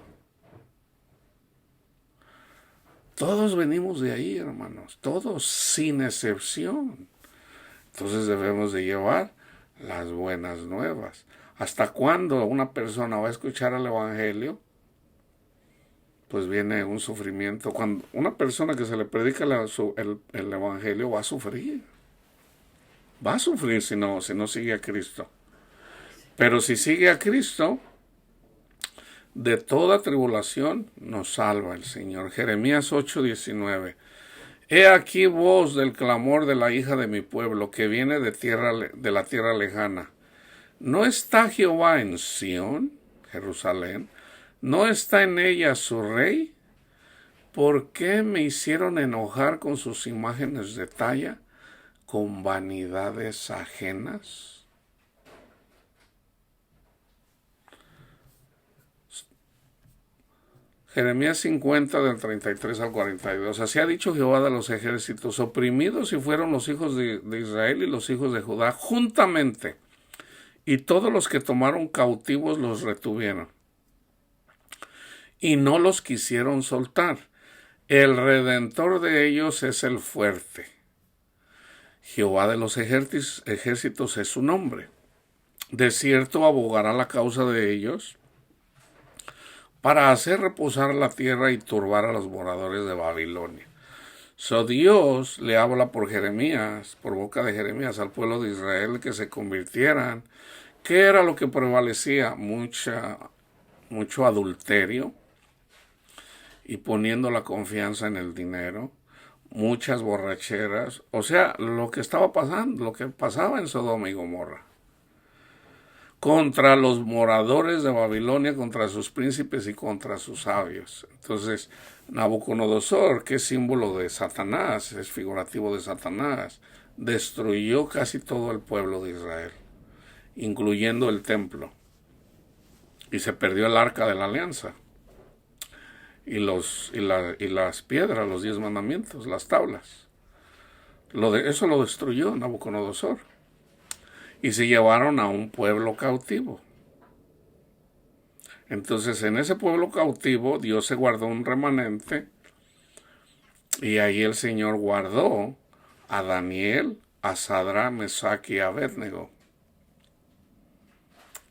Todos venimos de ahí, hermanos. Todos, sin excepción. Entonces debemos de llevar las buenas nuevas. ¿Hasta cuándo una persona va a escuchar el Evangelio? Pues viene un sufrimiento. Cuando una persona que se le predica el Evangelio va a sufrir. Va a sufrir si no sigue a Cristo. Pero si sigue a Cristo, de toda tribulación nos salva el Señor. Jeremías 8:19. He aquí voz del clamor de la hija de mi pueblo, que viene de la tierra lejana. ¿No está Jehová en Sión, Jerusalén? ¿No está en ella su rey? ¿Por qué me hicieron enojar con sus imágenes de talla, con vanidades ajenas? Jeremías 50 del 33 al 42. Así ha dicho Jehová de los ejércitos, oprimidos y fueron los hijos de Israel y los hijos de Judá juntamente, y todos los que tomaron cautivos los retuvieron, y no los quisieron soltar. El redentor de ellos es el fuerte. Jehová de los ejércitos es su nombre. De cierto abogará la causa de ellos, para hacer reposar la tierra y turbar a los moradores de Babilonia. Dios le habla por Jeremías, por boca de Jeremías, al pueblo de Israel que se convirtieran. ¿Qué era lo que prevalecía? Mucho adulterio, y poniendo la confianza en el dinero, muchas borracheras, o sea, lo que estaba pasando, lo que pasaba en Sodoma y Gomorra. Contra los moradores de Babilonia, contra sus príncipes y contra sus sabios. Entonces, Nabucodonosor, que es símbolo de Satanás, es figurativo de Satanás, destruyó casi todo el pueblo de Israel, incluyendo el templo. Y se perdió el arca de la alianza. Y las piedras, los 10 mandamientos, las tablas. Eso lo destruyó Nabucodonosor. Y se llevaron a un pueblo cautivo. Entonces, en ese pueblo cautivo, Dios se guardó un remanente, y ahí el Señor guardó a Daniel, a Sadrach, Mesach y Abednego.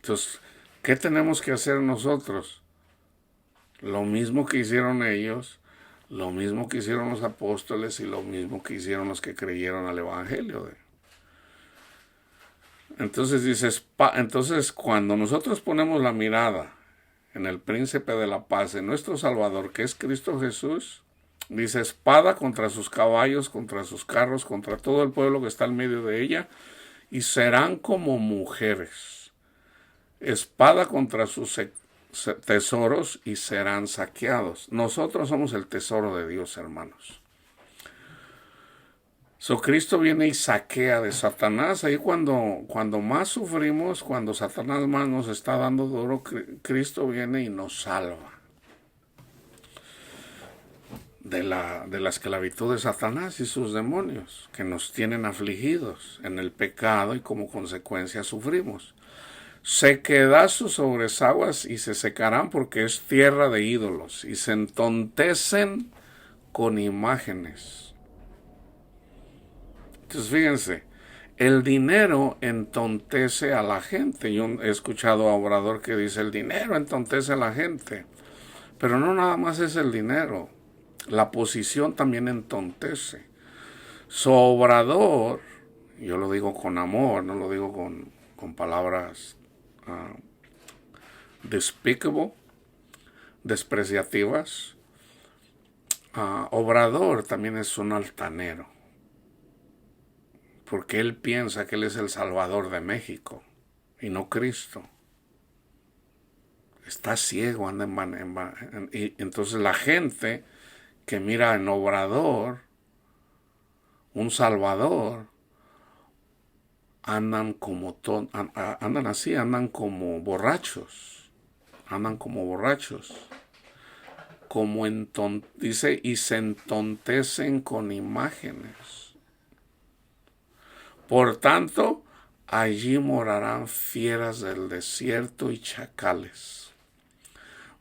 Entonces, ¿qué tenemos que hacer nosotros? Lo mismo que hicieron ellos, lo mismo que hicieron los apóstoles y lo mismo que hicieron los que creyeron al Evangelio. Entonces cuando nosotros ponemos la mirada en el príncipe de la paz, en nuestro Salvador, que es Cristo Jesús, dice, espada contra sus caballos, contra sus carros, contra todo el pueblo que está en medio de ella, y serán como mujeres, espada contra sus tesoros y serán saqueados. Nosotros somos el tesoro de Dios, hermanos. Cristo viene y saquea de Satanás. Ahí cuando más sufrimos, cuando Satanás más nos está dando duro, Cristo viene y nos salva de la esclavitud de Satanás y sus demonios, que nos tienen afligidos en el pecado y como consecuencia sufrimos. Sequedad sobre aguas y se secarán porque es tierra de ídolos y se entontecen con imágenes. Entonces fíjense, el dinero entontece a la gente. Yo he escuchado a Obrador que dice el dinero entontece a la gente, pero no nada más es el dinero, la posición también entontece. Obrador, yo lo digo con amor, no lo digo con palabras despicable, despreciativas. Obrador también es un altanero, porque él piensa que él es el Salvador de México y no Cristo. Está ciego, anda y entonces la gente que mira en Obrador un Salvador, andan como borrachos, dice, y se entontecen con imágenes. Por tanto, allí morarán fieras del desierto y chacales.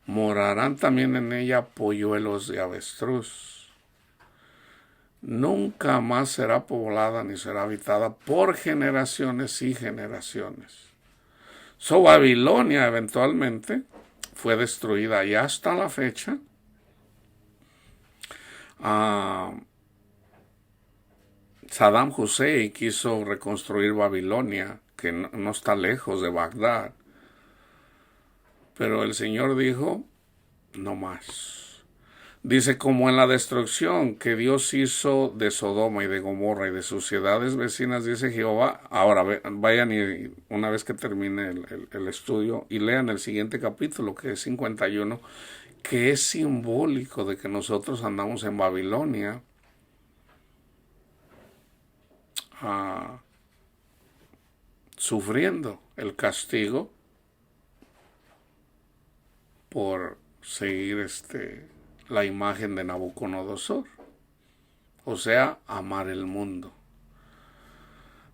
Morarán también en ella polluelos de avestruz. Nunca más será poblada ni será habitada por generaciones y generaciones. Babilonia eventualmente fue destruida y hasta la fecha Saddam Hussein quiso reconstruir Babilonia, que no está lejos de Bagdad. Pero el Señor dijo, no más. Dice, como en la destrucción que Dios hizo de Sodoma y de Gomorra y de sus ciudades vecinas, dice Jehová. Ahora vayan y una vez que termine el estudio y lean el siguiente capítulo, que es 51, que es simbólico de que nosotros andamos en Babilonia sufriendo el castigo por seguir la imagen de Nabucodonosor, o sea, amar el mundo.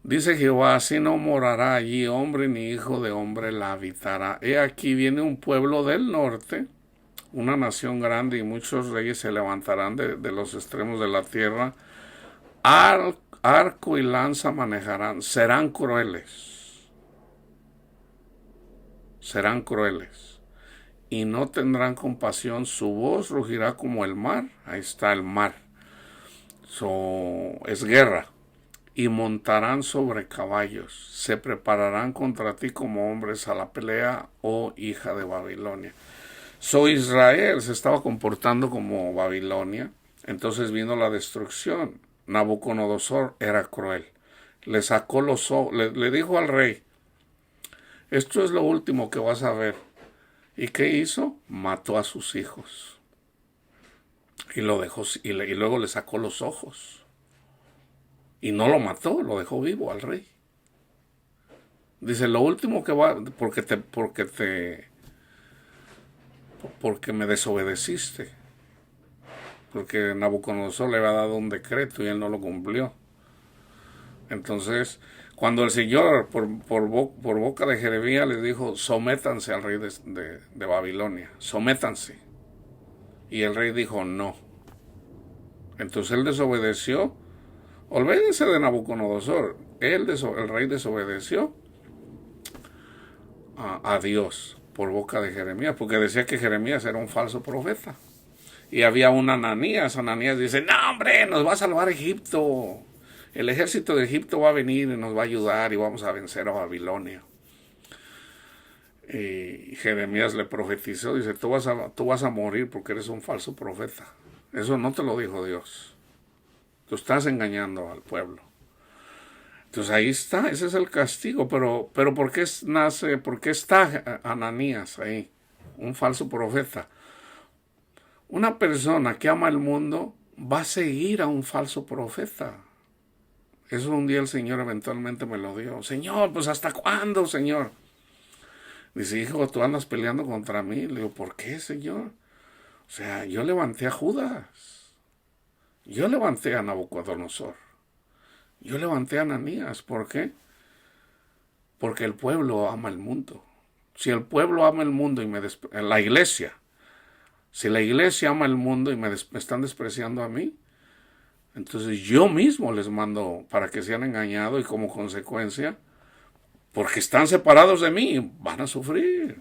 Dice Jehová, así no morará allí hombre ni hijo de hombre la habitará. He aquí viene un pueblo del norte, una nación grande, y muchos reyes se levantarán de los extremos de la tierra. Arco y lanza manejarán, serán crueles, y no tendrán compasión. Su voz rugirá como el mar. Ahí está el mar. Es guerra. Y montarán sobre caballos. Se prepararán contra ti como hombres a la pelea, oh hija de Babilonia. Israel se estaba comportando como Babilonia. Entonces vino la destrucción. Nabucodonosor era cruel. Le sacó los ojos. Le dijo al rey, esto es lo último que vas a ver. ¿Y qué hizo? Mató a sus hijos. Y lo dejó, y luego le sacó los ojos. Y no lo mató, lo dejó vivo al rey. Dice, lo último que va, porque me desobedeciste. Porque Nabucodonosor le había dado un decreto y él no lo cumplió. Entonces, cuando el Señor, por boca de Jeremías, les dijo, sométanse al rey de Babilonia, sométanse. Y el rey dijo, no. Entonces él desobedeció. Olvídense de Nabucodonosor. El rey desobedeció a Dios por boca de Jeremías, porque decía que Jeremías era un falso profeta. Y había un Ananías. Ananías dice, no hombre, nos va a salvar Egipto. El ejército de Egipto va a venir y nos va a ayudar y vamos a vencer a Babilonia. Y Jeremías le profetizó, dice, tú vas a morir porque eres un falso profeta. Eso no te lo dijo Dios. Tú estás engañando al pueblo. Entonces ahí está, ese es el castigo. Pero ¿por qué está Ananías ahí? Un falso profeta. Una persona que ama el mundo va a seguir a un falso profeta. Eso un día el Señor eventualmente me lo dio. Señor, pues ¿hasta cuándo, Señor? Dice, hijo, tú andas peleando contra mí. Le digo, ¿por qué, Señor? O sea, yo levanté a Judas. Yo levanté a Nabucodonosor. Yo levanté a Ananías. ¿Por qué? Porque el pueblo ama el mundo. Si el pueblo ama el mundo y la iglesia, si la iglesia ama el mundo y me están despreciando a mí, entonces yo mismo les mando para que sean engañados y como consecuencia, porque están separados de mí, van a sufrir.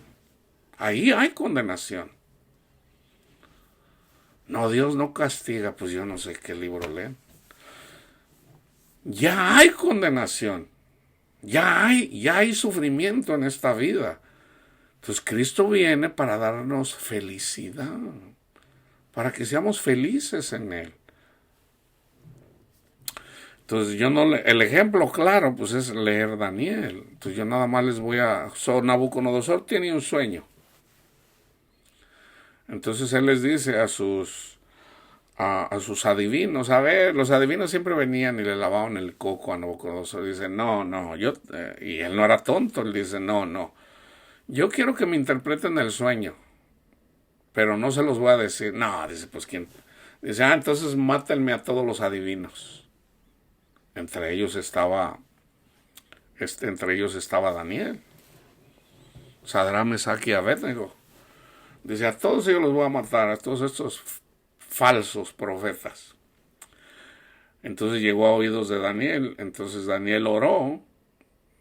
Ahí hay condenación. No, Dios no castiga, pues yo no sé qué libro leen. Ya hay condenación. Ya hay sufrimiento en esta vida. Entonces Cristo viene para darnos felicidad, para que seamos felices en Él. Entonces el ejemplo claro pues es leer Daniel. Entonces yo nada más les voy a... Nabucodonosor tiene un sueño. Entonces él les dice a sus adivinos, a ver, los adivinos siempre venían y le lavaban el coco a Nabucodonosor. Dice, no, y él no era tonto, él dice, no, yo quiero que me interpreten el sueño, pero no se los voy a decir. No, dice, pues quién. Dice, entonces mátenme a todos los adivinos. Entre ellos estaba Daniel, Sadrach, Mesach y Abednego. Dice, a todos ellos los voy a matar, a todos estos falsos profetas. Entonces llegó a oídos de Daniel. Entonces Daniel oró.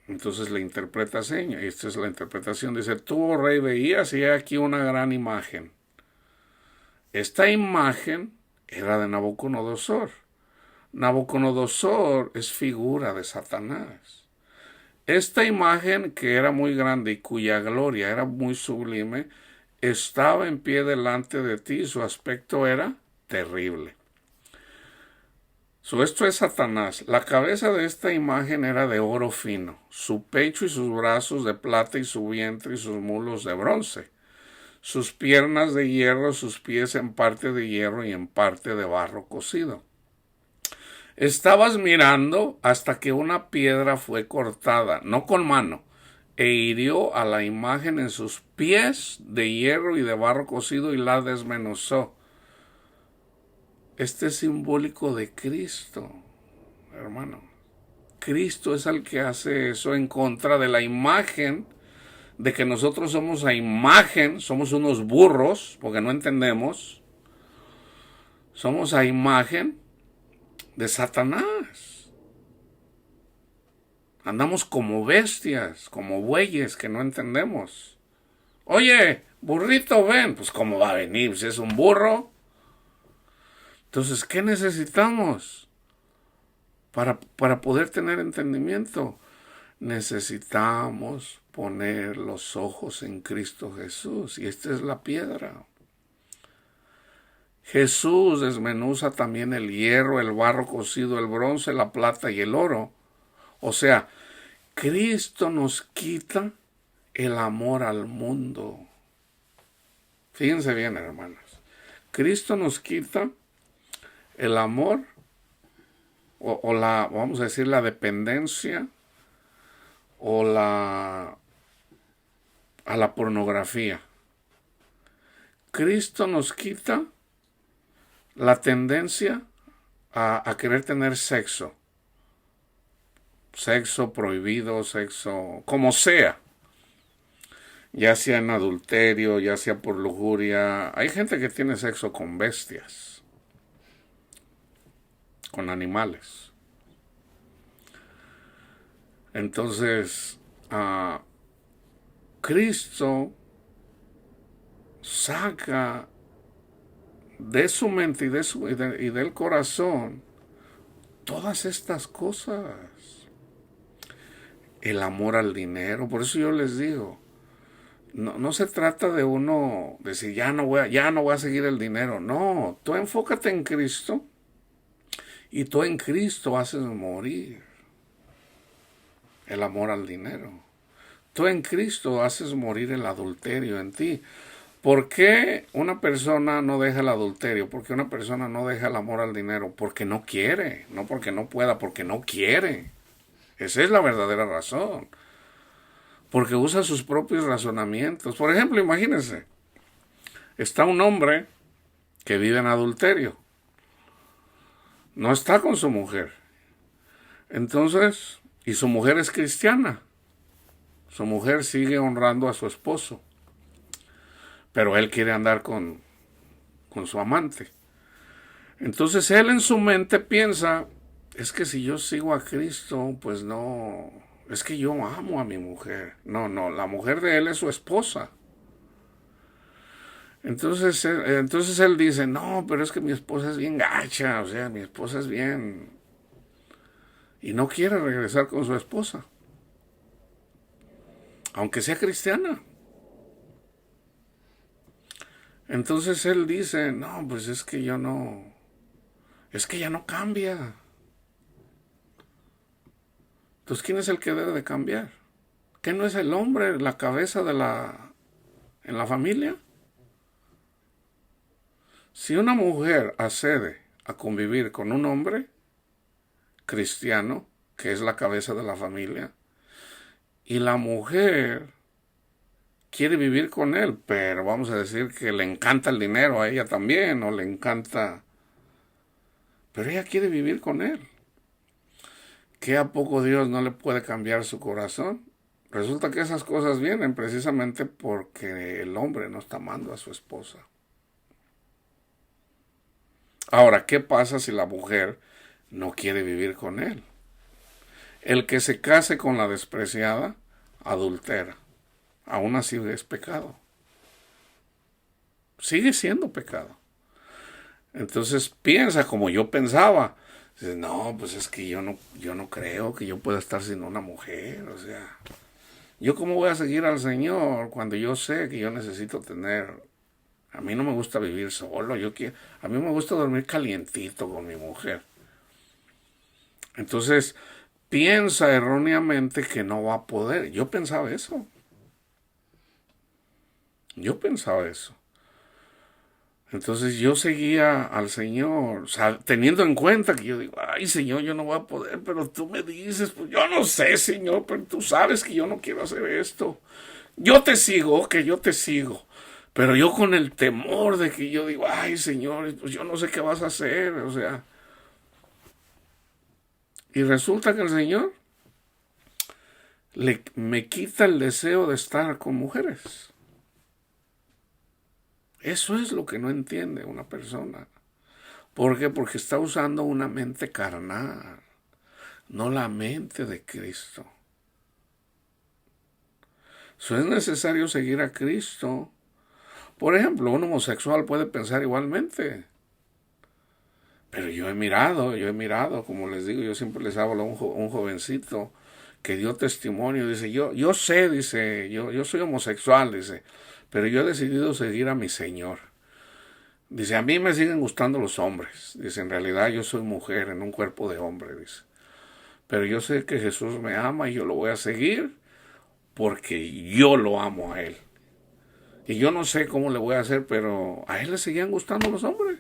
Entonces le interpreta seña. Y esta es la interpretación. Dice, tú, oh rey, veías y he aquí una gran imagen. Esta imagen era de Nabucodonosor. Nabucodonosor es figura de Satanás. Esta imagen, que era muy grande y cuya gloria era muy sublime, estaba en pie delante de ti y su aspecto era terrible. Esto es Satanás. La cabeza de esta imagen era de oro fino, su pecho y sus brazos de plata y su vientre y sus mulos de bronce, sus piernas de hierro, sus pies en parte de hierro y en parte de barro cocido. Estabas mirando hasta que una piedra fue cortada, no con mano, e hirió a la imagen en sus pies de hierro y de barro cocido y la desmenuzó. Este es simbólico de Cristo, hermano. Cristo es el que hace eso en contra de la imagen, de que nosotros somos a imagen, somos unos burros, porque no entendemos. Somos a imagen de Satanás. Andamos como bestias, como bueyes que no entendemos. Oye, burrito, ven. Pues ¿cómo va a venir? Si es un burro. Entonces, ¿qué necesitamos para poder tener entendimiento? Necesitamos poner los ojos en Cristo Jesús. Y esta es la piedra. Jesús desmenuza también el hierro, el barro cocido, el bronce, la plata y el oro. O sea, Cristo nos quita el amor al mundo. Fíjense bien, hermanos. Cristo nos quita el amor vamos a decir, la dependencia a la pornografía. Cristo nos quita la tendencia a querer tener sexo prohibido, sexo como sea, ya sea en adulterio, ya sea por lujuria. Hay gente que tiene sexo con bestias, con animales. Entonces, Cristo saca de su mente y del corazón todas estas cosas. El amor al dinero. Por eso yo les digo, no se trata de uno decir ya no voy a seguir el dinero. No, tú enfócate en Cristo y tú en Cristo haces morir. el amor al dinero. Tú en Cristo haces morir el adulterio en ti. ¿Por qué una persona no deja el adulterio? ¿Por qué una persona no deja el amor al dinero? Porque no quiere, no porque no pueda, porque no quiere. Esa es la verdadera razón. Porque usa sus propios razonamientos. Por ejemplo, imagínense, está un hombre que vive en adulterio. No está con su mujer. Entonces, y su mujer es cristiana. Su mujer sigue honrando a su esposo. Pero él quiere andar con su amante. Entonces él en su mente piensa, es que si yo sigo a Cristo, pues no, es que yo amo a mi mujer. No, no, la mujer de él es su esposa. Entonces él dice, no, pero es que mi esposa es bien gacha, o sea, mi esposa es bien... Y no quiere regresar con su esposa, aunque sea cristiana. Entonces él dice, no, pues es que yo no, es que ya no cambia. Entonces, ¿quién es el que debe de cambiar? ¿Qué no es el hombre la cabeza en la familia? Si una mujer accede a convivir con un hombre cristiano, que es la cabeza de la familia, y la mujer quiere vivir con él, pero vamos a decir que le encanta el dinero a ella también, o le encanta, pero ella quiere vivir con él. ¿Qué a poco Dios no le puede cambiar su corazón? Resulta que esas cosas vienen precisamente porque el hombre no está amando a su esposa. Ahora, ¿qué pasa si la mujer no quiere vivir con él? El que se case con la despreciada adultera. Aún así es pecado. Sigue siendo pecado. Entonces piensa como yo pensaba. Dice, no, pues es que yo no creo que yo pueda estar sin una mujer. O sea, ¿yo cómo voy a seguir al Señor cuando yo sé que yo necesito tener... A mí no me gusta vivir solo. A mí me gusta dormir calientito con mi mujer. Entonces piensa erróneamente que no va a poder. Yo pensaba eso. Entonces yo seguía al Señor, o sea, teniendo en cuenta que yo digo, ay Señor, yo no voy a poder, pero tú me dices, pues yo no sé, Señor, pero tú sabes que yo no quiero hacer esto. Yo te sigo, que yo te sigo. Pero yo con el temor de que yo digo, ay Señor, pues yo no sé qué vas a hacer, o sea. Y resulta que el Señor me quita el deseo de estar con mujeres. Eso es lo que no entiende una persona. ¿Por qué? Porque está usando una mente carnal, no la mente de Cristo. Eso es necesario seguir a Cristo. Por ejemplo, un homosexual puede pensar igualmente. Pero yo he mirado, como les digo, yo siempre les hablo a un jovencito que dio testimonio, dice, yo sé, dice, yo soy homosexual, dice, pero yo he decidido seguir a mi Señor. Dice, a mí me siguen gustando los hombres. Dice, en realidad yo soy mujer en un cuerpo de hombre, dice. Pero yo sé que Jesús me ama y yo lo voy a seguir porque yo lo amo a Él. Y yo no sé cómo le voy a hacer, pero a Él le seguían gustando los hombres.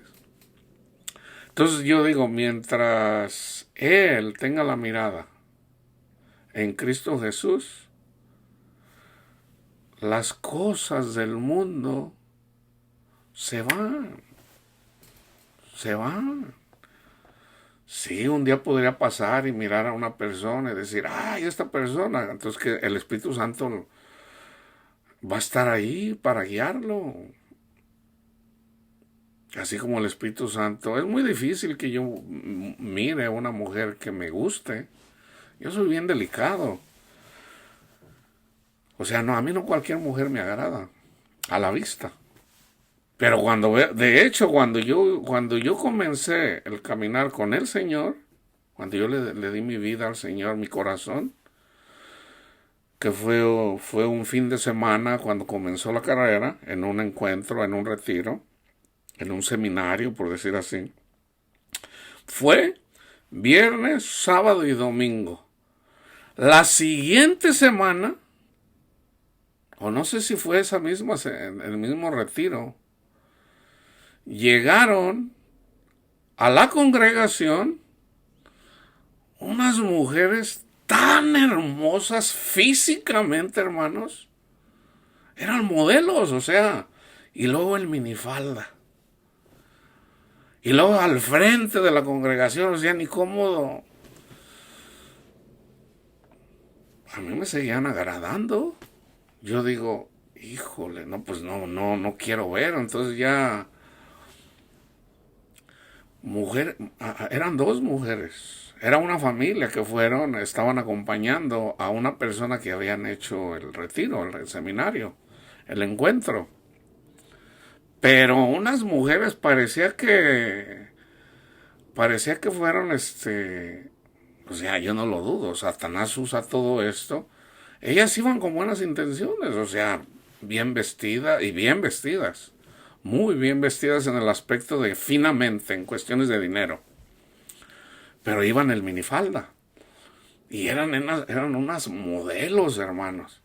Entonces yo digo, mientras Él tenga la mirada en Cristo Jesús, las cosas del mundo se van. Sí, un día podría pasar y mirar a una persona y decir, ay, esta persona. Entonces que el Espíritu Santo va a estar ahí para guiarlo. Así como el Espíritu Santo. Es muy difícil que yo mire a una mujer que me guste. Yo soy bien delicado. O sea, no, a mí no cualquier mujer me agrada a la vista. Pero de hecho, cuando yo comencé el caminar con el Señor, cuando yo le di mi vida al Señor, mi corazón, que fue un fin de semana cuando comenzó la carrera, en un encuentro, en un retiro, en un seminario, por decir así. Fue viernes, sábado y domingo. La siguiente semana, o no sé si fue esa misma, en el mismo retiro, llegaron a la congregación unas mujeres tan hermosas físicamente, hermanos. Eran modelos, o sea, y luego el minifalda. Y luego al frente de la congregación, o sea, ni cómodo. A mí me seguían agradando. Yo digo, híjole, no, pues no quiero ver. Entonces ya, eran dos mujeres. Era una familia que fueron, estaban acompañando a una persona que habían hecho el retiro, el seminario, el encuentro. Pero unas mujeres parecía que fueron o sea, yo no lo dudo, Satanás usa todo esto. Ellas iban con buenas intenciones, o sea, bien vestidas y bien vestidas, muy bien vestidas en el aspecto de finamente, en cuestiones de dinero. Pero iban en minifalda y eran unas modelos, hermanos.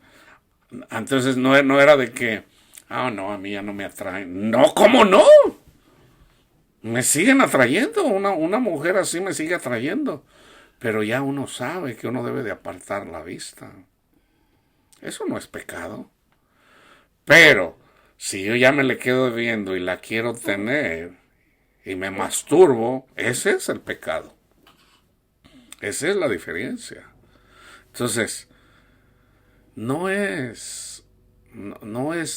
Entonces no era de que, no, a mí ya no me atraen. No, ¿cómo no? Me siguen atrayendo, una mujer así me sigue atrayendo. Pero ya uno sabe que uno debe de apartar la vista. Eso no es pecado. Pero si yo ya me le quedo viendo y la quiero tener y me masturbo, ese es el pecado. Esa es la diferencia. Entonces, no es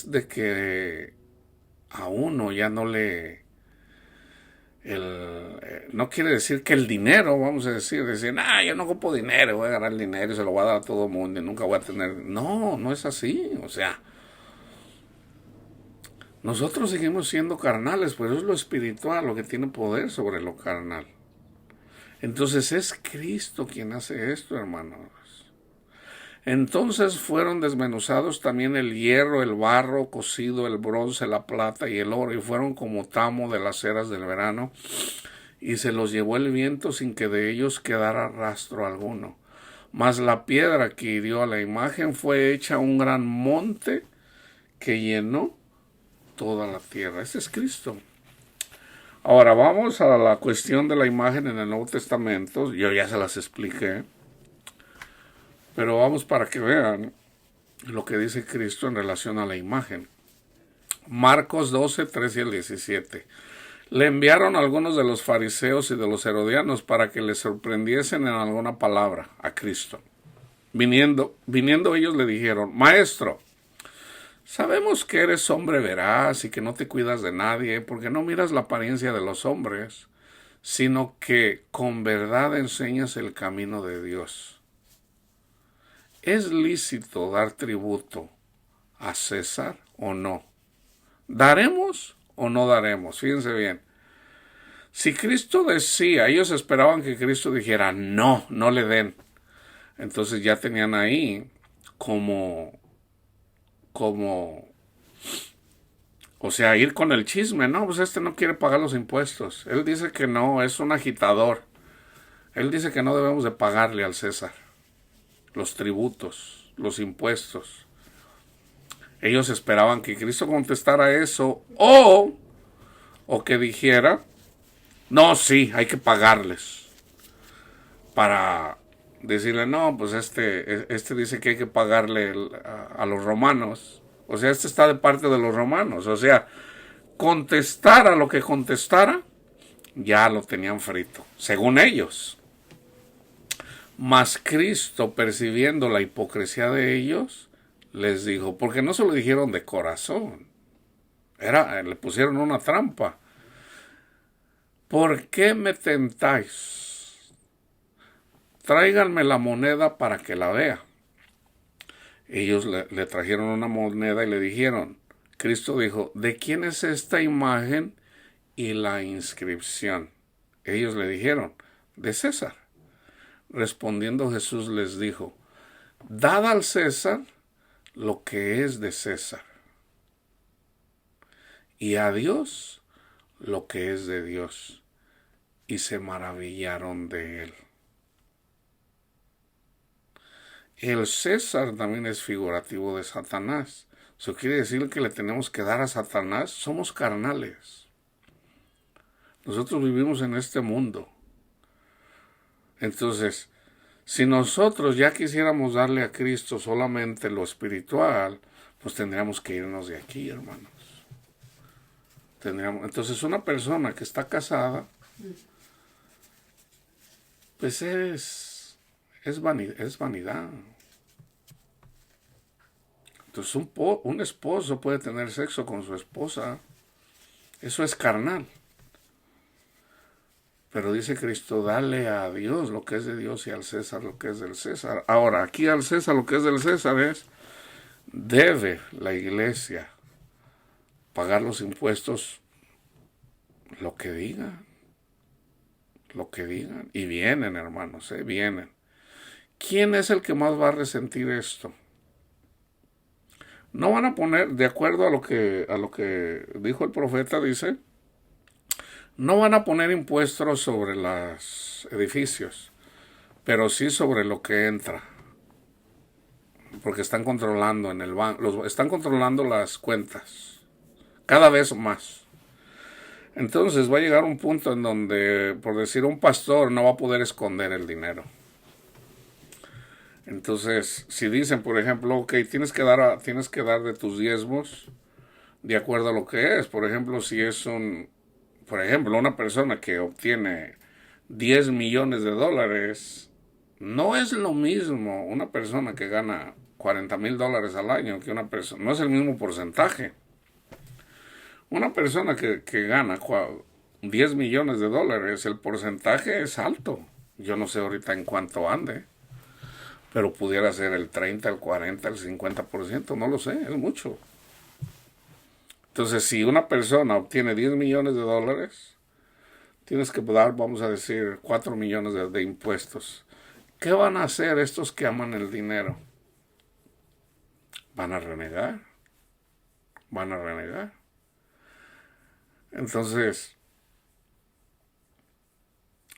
de que a uno ya no le no quiere decir que el dinero, vamos a decir, yo no ocupo dinero, voy a ganar el dinero y se lo voy a dar a todo el mundo y nunca voy a tener. No es así. O sea, nosotros seguimos siendo carnales, pero es lo espiritual lo que tiene poder sobre lo carnal. Entonces es Cristo quien hace esto, hermanos. Entonces fueron desmenuzados también el hierro, el barro cocido, el bronce, la plata y el oro, y fueron como tamo de las eras del verano, y se los llevó el viento sin que de ellos quedara rastro alguno. Mas la piedra que hirió a la imagen fue hecha un gran monte que llenó toda la tierra. Ese es Cristo. Ahora vamos a la cuestión de la imagen en el Nuevo Testamento. Yo ya se las expliqué. Pero vamos para que vean lo que dice Cristo en relación a la imagen. Marcos 12, 13 al 17. Le enviaron algunos de los fariseos y de los herodianos para que le sorprendiesen en alguna palabra a Cristo. Viniendo ellos le dijeron, Maestro, sabemos que eres hombre veraz y que no te cuidas de nadie, porque no miras la apariencia de los hombres, sino que con verdad enseñas el camino de Dios. ¿Es lícito dar tributo a César o no? ¿Daremos o no daremos? Fíjense bien. Si Cristo decía, ellos esperaban que Cristo dijera, no le den. Entonces ya tenían ahí como, o sea, ir con el chisme. No, pues este no quiere pagar los impuestos. Él dice que no, es un agitador. Él dice que no debemos de pagarle al César los tributos, los impuestos. Ellos esperaban que Cristo contestara eso o que dijera, no, sí, hay que pagarles. Para decirle, no, pues este dice que hay que pagarle a los romanos. O sea, este está de parte de los romanos. O sea, contestara lo que contestara, ya lo tenían frito, según ellos. Mas Cristo, percibiendo la hipocresía de ellos, les dijo, porque no se lo dijeron de corazón, le pusieron una trampa. ¿Por qué me tentáis? Tráiganme la moneda para que la vea. Ellos le trajeron una moneda y le dijeron, Cristo dijo, ¿de quién es esta imagen y la inscripción? Ellos le dijeron, de César. Respondiendo Jesús les dijo, dad al César lo que es de César, y a Dios lo que es de Dios. Y se maravillaron de él. El César también es figurativo de Satanás. Eso quiere decir que le tenemos que dar a Satanás. Somos carnales. Nosotros vivimos en este mundo. Entonces, si nosotros ya quisiéramos darle a Cristo solamente lo espiritual, pues tendríamos que irnos de aquí, hermanos. Entonces, una persona que está casada, pues es vanidad. Entonces, un esposo puede tener sexo con su esposa. Eso es carnal. Pero dice Cristo, dale a Dios lo que es de Dios y al César lo que es del César. Ahora, aquí al César lo que es del César es, debe la iglesia pagar los impuestos, lo que digan. Y vienen, hermanos, vienen. ¿Quién es el que más va a resentir esto? No van a poner, de acuerdo a lo que dijo el profeta, dice, no van a poner impuestos sobre los edificios, pero sí sobre lo que entra. Porque están controlando en el banco, están controlando las cuentas, cada vez más. Entonces va a llegar un punto en donde, por decir, un pastor no va a poder esconder el dinero. Entonces, si dicen, por ejemplo, ok, tienes que dar de tus diezmos de acuerdo a lo que es. Por ejemplo, si es una persona que obtiene 10 millones de dólares, no es lo mismo una persona que gana $40,000 al año que una persona, no es el mismo porcentaje. Una persona que gana 10 millones de dólares, el porcentaje es alto. Yo no sé ahorita en cuánto ande, pero pudiera ser el 30, el 40, el 50%, no lo sé, es mucho. Entonces, si una persona obtiene 10 millones de dólares, tienes que dar, vamos a decir, 4 millones de impuestos. ¿Qué van a hacer estos que aman el dinero? Van a renegar. Entonces,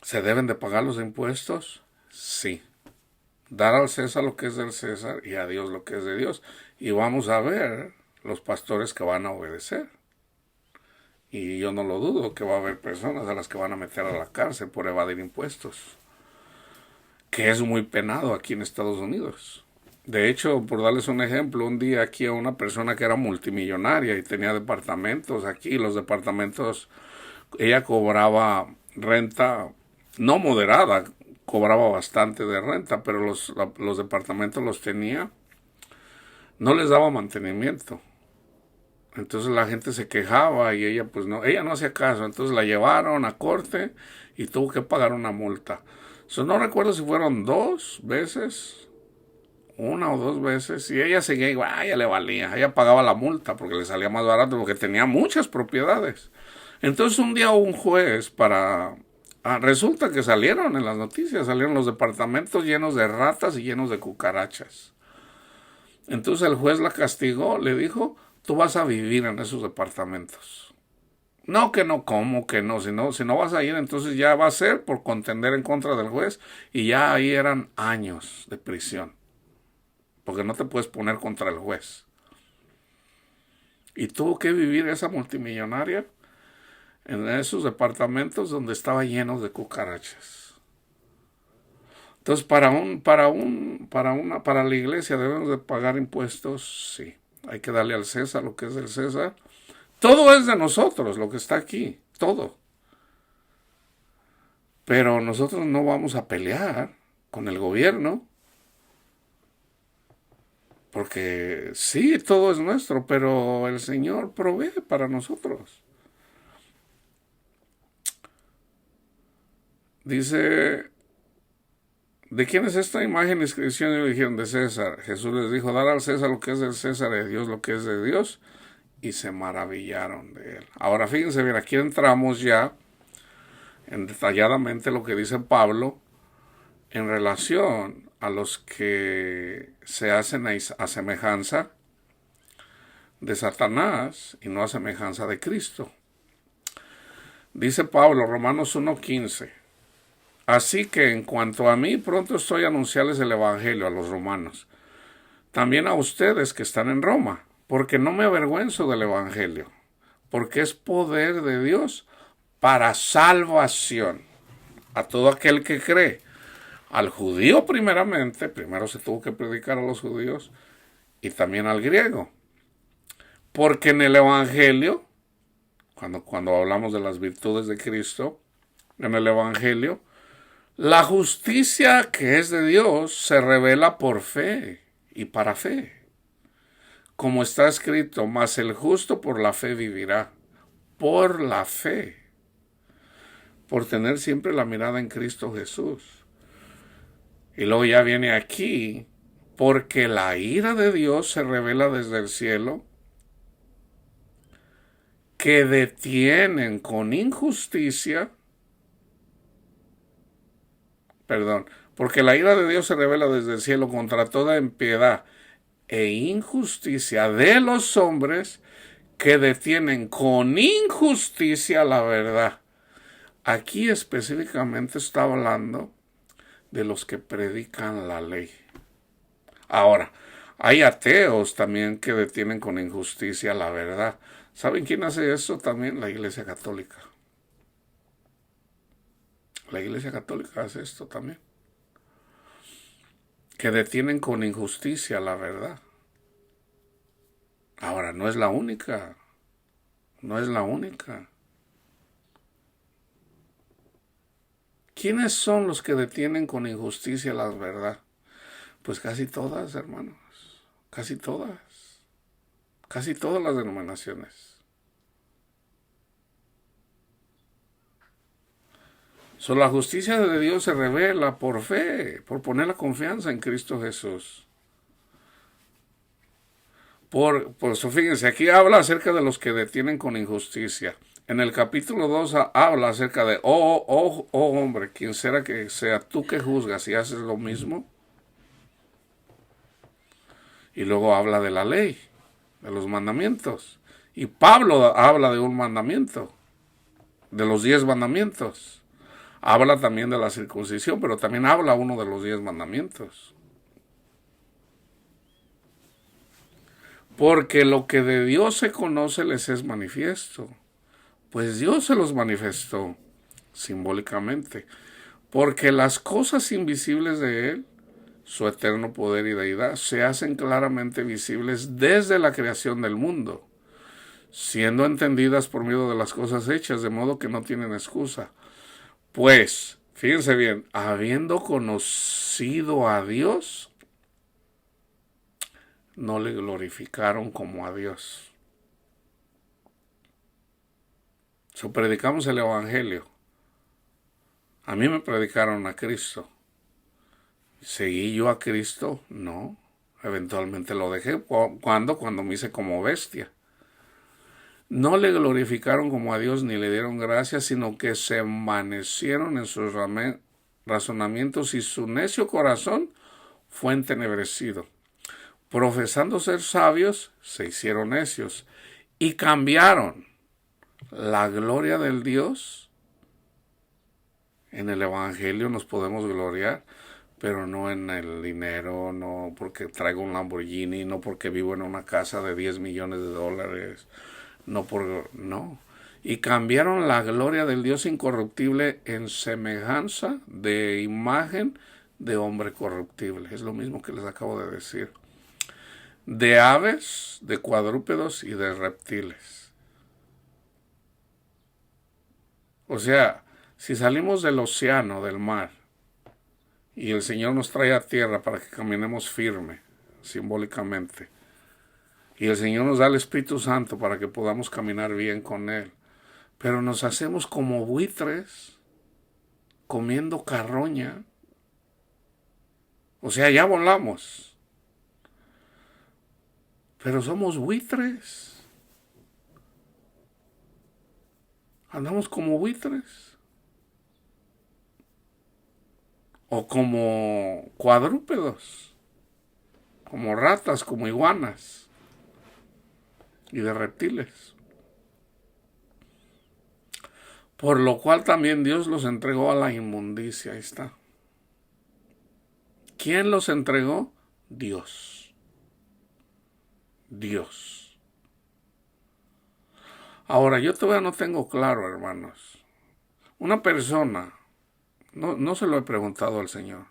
¿se deben de pagar los impuestos? Sí. Dar al César lo que es del César y a Dios lo que es de Dios. Y vamos a ver los pastores que van a obedecer. Y yo no lo dudo que va a haber personas a las que van a meter a la cárcel por evadir impuestos, que es muy penado aquí en Estados Unidos. De hecho, por darles un ejemplo, un día aquí a una persona que era multimillonaria y tenía departamentos aquí, los departamentos, ella cobraba renta no moderada, cobraba bastante de renta, pero los departamentos los tenía, no les daba mantenimiento. Entonces la gente se quejaba y ella no hacía caso. Entonces la llevaron a corte y tuvo que pagar una multa. No recuerdo si fueron 2 veces, 1 o 2 veces, y ella seguía igual, ella le valía, ella pagaba la multa porque le salía más barato porque tenía muchas propiedades. Entonces un día un juez resulta que salieron en las noticias, salieron los departamentos llenos de ratas y llenos de cucarachas. Entonces el juez la castigó, le dijo, tú vas a vivir en esos departamentos. No, que no, ¿cómo que no? Si no vas a ir, entonces ya va a ser por contender en contra del juez, y ya ahí eran años de prisión, porque no te puedes poner contra el juez. Y tuvo que vivir esa multimillonaria en esos departamentos donde estaba lleno de cucarachas. Entonces, para la iglesia debemos de pagar impuestos, sí. Hay que darle al César lo que es del César. Todo es de nosotros, lo que está aquí, todo. Pero nosotros no vamos a pelear con el gobierno, porque sí, todo es nuestro, pero el Señor provee para nosotros. Dice, ¿de quién es esta imagen, inscripción? Y le dijeron, de César. Jesús les dijo, dar al César lo que es del César y a Dios lo que es de Dios. Y se maravillaron de él. Ahora fíjense bien, aquí entramos ya en detalladamente lo que dice Pablo en relación a los que se hacen a semejanza de Satanás y no a semejanza de Cristo. Dice Pablo, Romanos 1:15, Así que en cuanto a mí, pronto estoy a anunciarles el Evangelio a los romanos. También a ustedes que están en Roma, porque no me avergüenzo del Evangelio, porque es poder de Dios para salvación a todo aquel que cree. Al judío primeramente, primero se tuvo que predicar a los judíos, y también al griego. Porque en el Evangelio, cuando hablamos de las virtudes de Cristo, en el Evangelio, la justicia que es de Dios se revela por fe y para fe. Como está escrito, mas el justo por la fe vivirá. Por la fe. Por tener siempre la mirada en Cristo Jesús. Y luego ya viene aquí, porque la ira de Dios se revela desde el cielo, que detienen con injusticia, porque la ira de Dios se revela desde el cielo contra toda impiedad e injusticia de los hombres que detienen con injusticia la verdad. Aquí específicamente está hablando de los que predican la ley. Ahora, hay ateos también que detienen con injusticia la verdad. ¿Saben quién hace eso también? La Iglesia Católica. La Iglesia Católica hace esto también. Que detienen con injusticia la verdad. Ahora, no es la única. No es la única. ¿Quiénes son los que detienen con injusticia la verdad? Pues casi todas, hermanos. Casi todas. Casi todas las denominaciones. La justicia de Dios se revela por fe, por poner la confianza en Cristo Jesús. Por eso, fíjense, aquí habla acerca de los que detienen con injusticia. En el capítulo 2 habla acerca de, oh hombre, quien será que sea, tú que juzgas y haces lo mismo. Y luego habla de la ley, de los mandamientos. Y Pablo habla de un mandamiento, de los 10 mandamientos. Habla también de la circuncisión, pero también habla uno de los 10 mandamientos. Porque lo que de Dios se conoce les es manifiesto, pues Dios se los manifestó simbólicamente, porque las cosas invisibles de Él, su eterno poder y deidad, se hacen claramente visibles desde la creación del mundo, siendo entendidas por medio de las cosas hechas, de modo que no tienen excusa. Pues, fíjense bien, habiendo conocido a Dios, no le glorificaron como a Dios. Predicamos el Evangelio. A mí me predicaron a Cristo. ¿Seguí yo a Cristo? No. Eventualmente lo dejé. Cuando me hice como bestia. No le glorificaron como a Dios ni le dieron gracias, sino que se envanecieron en sus razonamientos y su necio corazón fue entenebrecido. Profesando ser sabios, se hicieron necios y cambiaron la gloria del Dios. En el Evangelio nos podemos gloriar, pero no en el dinero, no porque traigo un Lamborghini, no porque vivo en una casa de 10 millones de dólares, no. Y cambiaron la gloria del Dios incorruptible en semejanza de imagen de hombre corruptible. Es lo mismo que les acabo de decir. De aves, de cuadrúpedos y de reptiles. O sea, si salimos del océano, del mar, y el Señor nos trae a tierra para que caminemos firme, simbólicamente, y el Señor nos da el Espíritu Santo para que podamos caminar bien con Él, pero nos hacemos como buitres, comiendo carroña, o sea, ya volamos, pero somos buitres. Andamos como buitres. O como cuadrúpedos. Como ratas, como iguanas. Y de reptiles. Por lo cual también Dios los entregó a la inmundicia. Ahí está. ¿Quién los entregó? Dios. Dios. Ahora, yo todavía no tengo claro, hermanos. Una persona, no se lo he preguntado al Señor.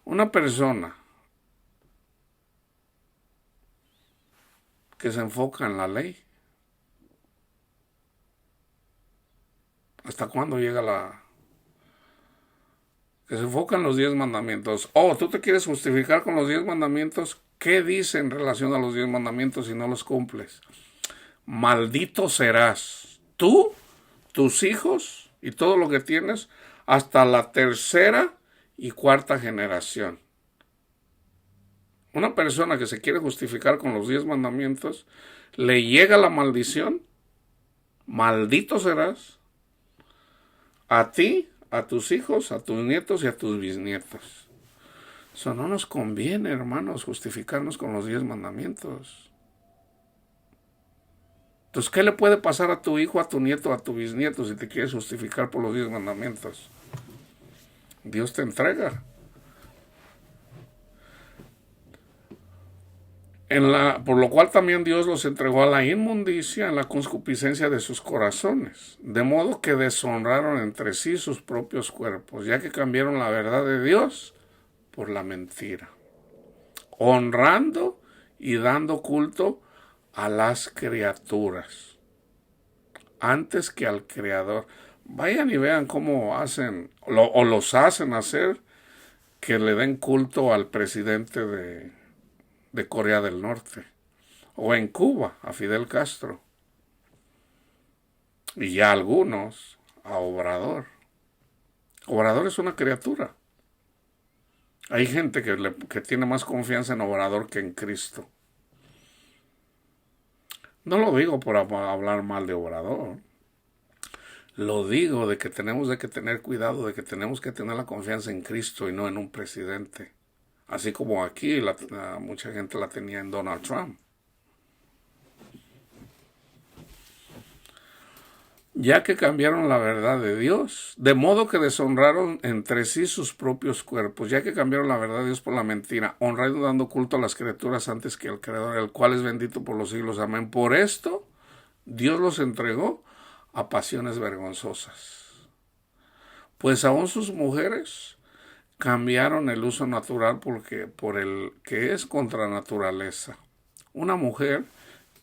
Una persona que se enfoca en la ley, ¿hasta cuándo llega que se enfoca en los 10 mandamientos? ¿Tú te quieres justificar con los 10 mandamientos? ¿Qué dice en relación a los 10 mandamientos si no los cumples? Maldito serás tú, tus hijos y todo lo que tienes hasta la tercera y cuarta generación. Una persona que se quiere justificar con los 10 mandamientos, le llega la maldición, maldito serás, a ti, a tus hijos, a tus nietos y a tus bisnietos. Eso no nos conviene, hermanos, justificarnos con los 10 mandamientos. Entonces, ¿qué le puede pasar a tu hijo, a tu nieto, a tu bisnieto si te quieres justificar por los 10 mandamientos? Dios te entrega. Por lo cual también Dios los entregó a la inmundicia en la concupiscencia de sus corazones, de modo que deshonraron entre sí sus propios cuerpos, ya que cambiaron la verdad de Dios por la mentira, honrando y dando culto a las criaturas antes que al Creador. Vayan y vean cómo hacen, o los hacen hacer, que le den culto al presidente de Corea del Norte, o en Cuba, a Fidel Castro, y ya algunos a Obrador. Obrador es una criatura. Hay gente que tiene más confianza en Obrador que en Cristo. No lo digo por hablar mal de Obrador. Lo digo de que tenemos que tener cuidado, de que tenemos que tener la confianza en Cristo y no en un presidente. Así como aquí mucha gente la tenía en Donald Trump. Ya que cambiaron la verdad de Dios, de modo que deshonraron entre sí sus propios cuerpos, ya que cambiaron la verdad de Dios por la mentira, honrando y dando culto a las criaturas antes que al Creador, el cual es bendito por los siglos. Amén. Por esto, Dios los entregó a pasiones vergonzosas. Pues aún sus mujeres cambiaron el uso natural por el que es contra naturaleza. Una mujer,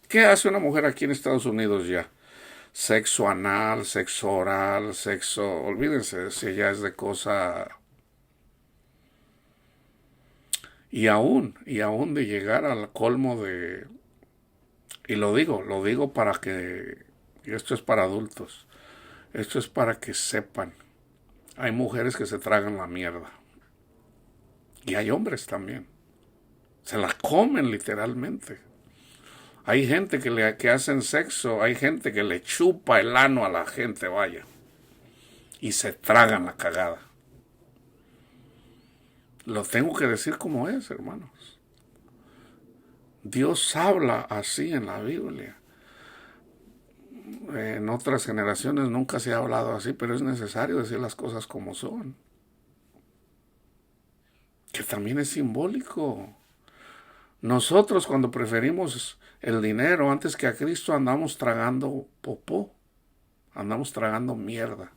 ¿qué hace una mujer aquí en Estados Unidos ya? Sexo anal, sexo oral, olvídense si ya es de cosa. Y aún de llegar al colmo de, y lo digo para que, y esto es para adultos, esto es para que sepan, hay mujeres que se tragan la mierda. Y hay hombres también. Se la comen literalmente. Hay gente que hacen sexo, hay gente que le chupa el ano a la gente, vaya. Y se tragan la cagada. Lo tengo que decir como es, hermanos. Dios habla así en la Biblia. En otras generaciones nunca se ha hablado así, pero es necesario decir las cosas como son. Que también es simbólico. Nosotros cuando preferimos el dinero antes que a Cristo andamos tragando popó, andamos tragando mierda.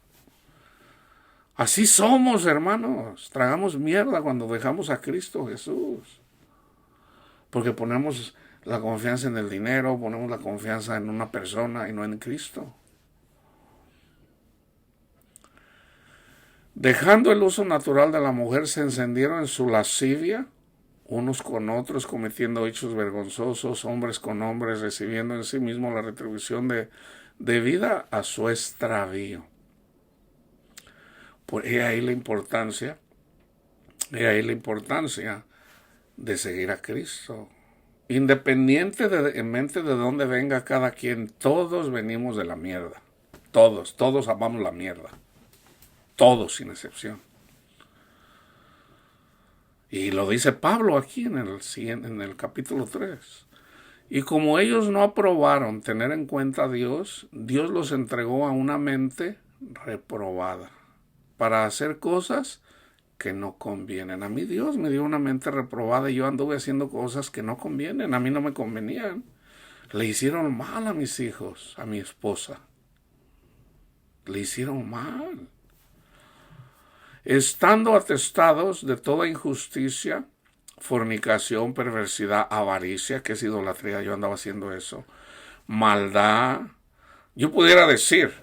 Así somos, hermanos, tragamos mierda cuando dejamos a Cristo Jesús. Porque ponemos la confianza en el dinero, ponemos la confianza en una persona y no en Cristo. Dejando el uso natural de la mujer, se encendieron en su lascivia, unos con otros, cometiendo hechos vergonzosos, hombres con hombres, recibiendo en sí mismo la retribución debida a su extravío. Pues he ahí la importancia de seguir a Cristo. Independientemente de dónde venga cada quien, todos venimos de la mierda. Todos amamos la mierda. Todos, sin excepción. Y lo dice Pablo aquí en el capítulo 3. Y como ellos no aprobaron tener en cuenta a Dios, Dios los entregó a una mente reprobada para hacer cosas que no convienen. A mí Dios me dio una mente reprobada y yo anduve haciendo cosas que no convienen, a mí no me convenían. Le hicieron mal a mis hijos, a mi esposa. Le hicieron mal. Estando atestados de toda injusticia, fornicación, perversidad, avaricia, que es idolatría, yo andaba haciendo eso, maldad. Yo pudiera decir,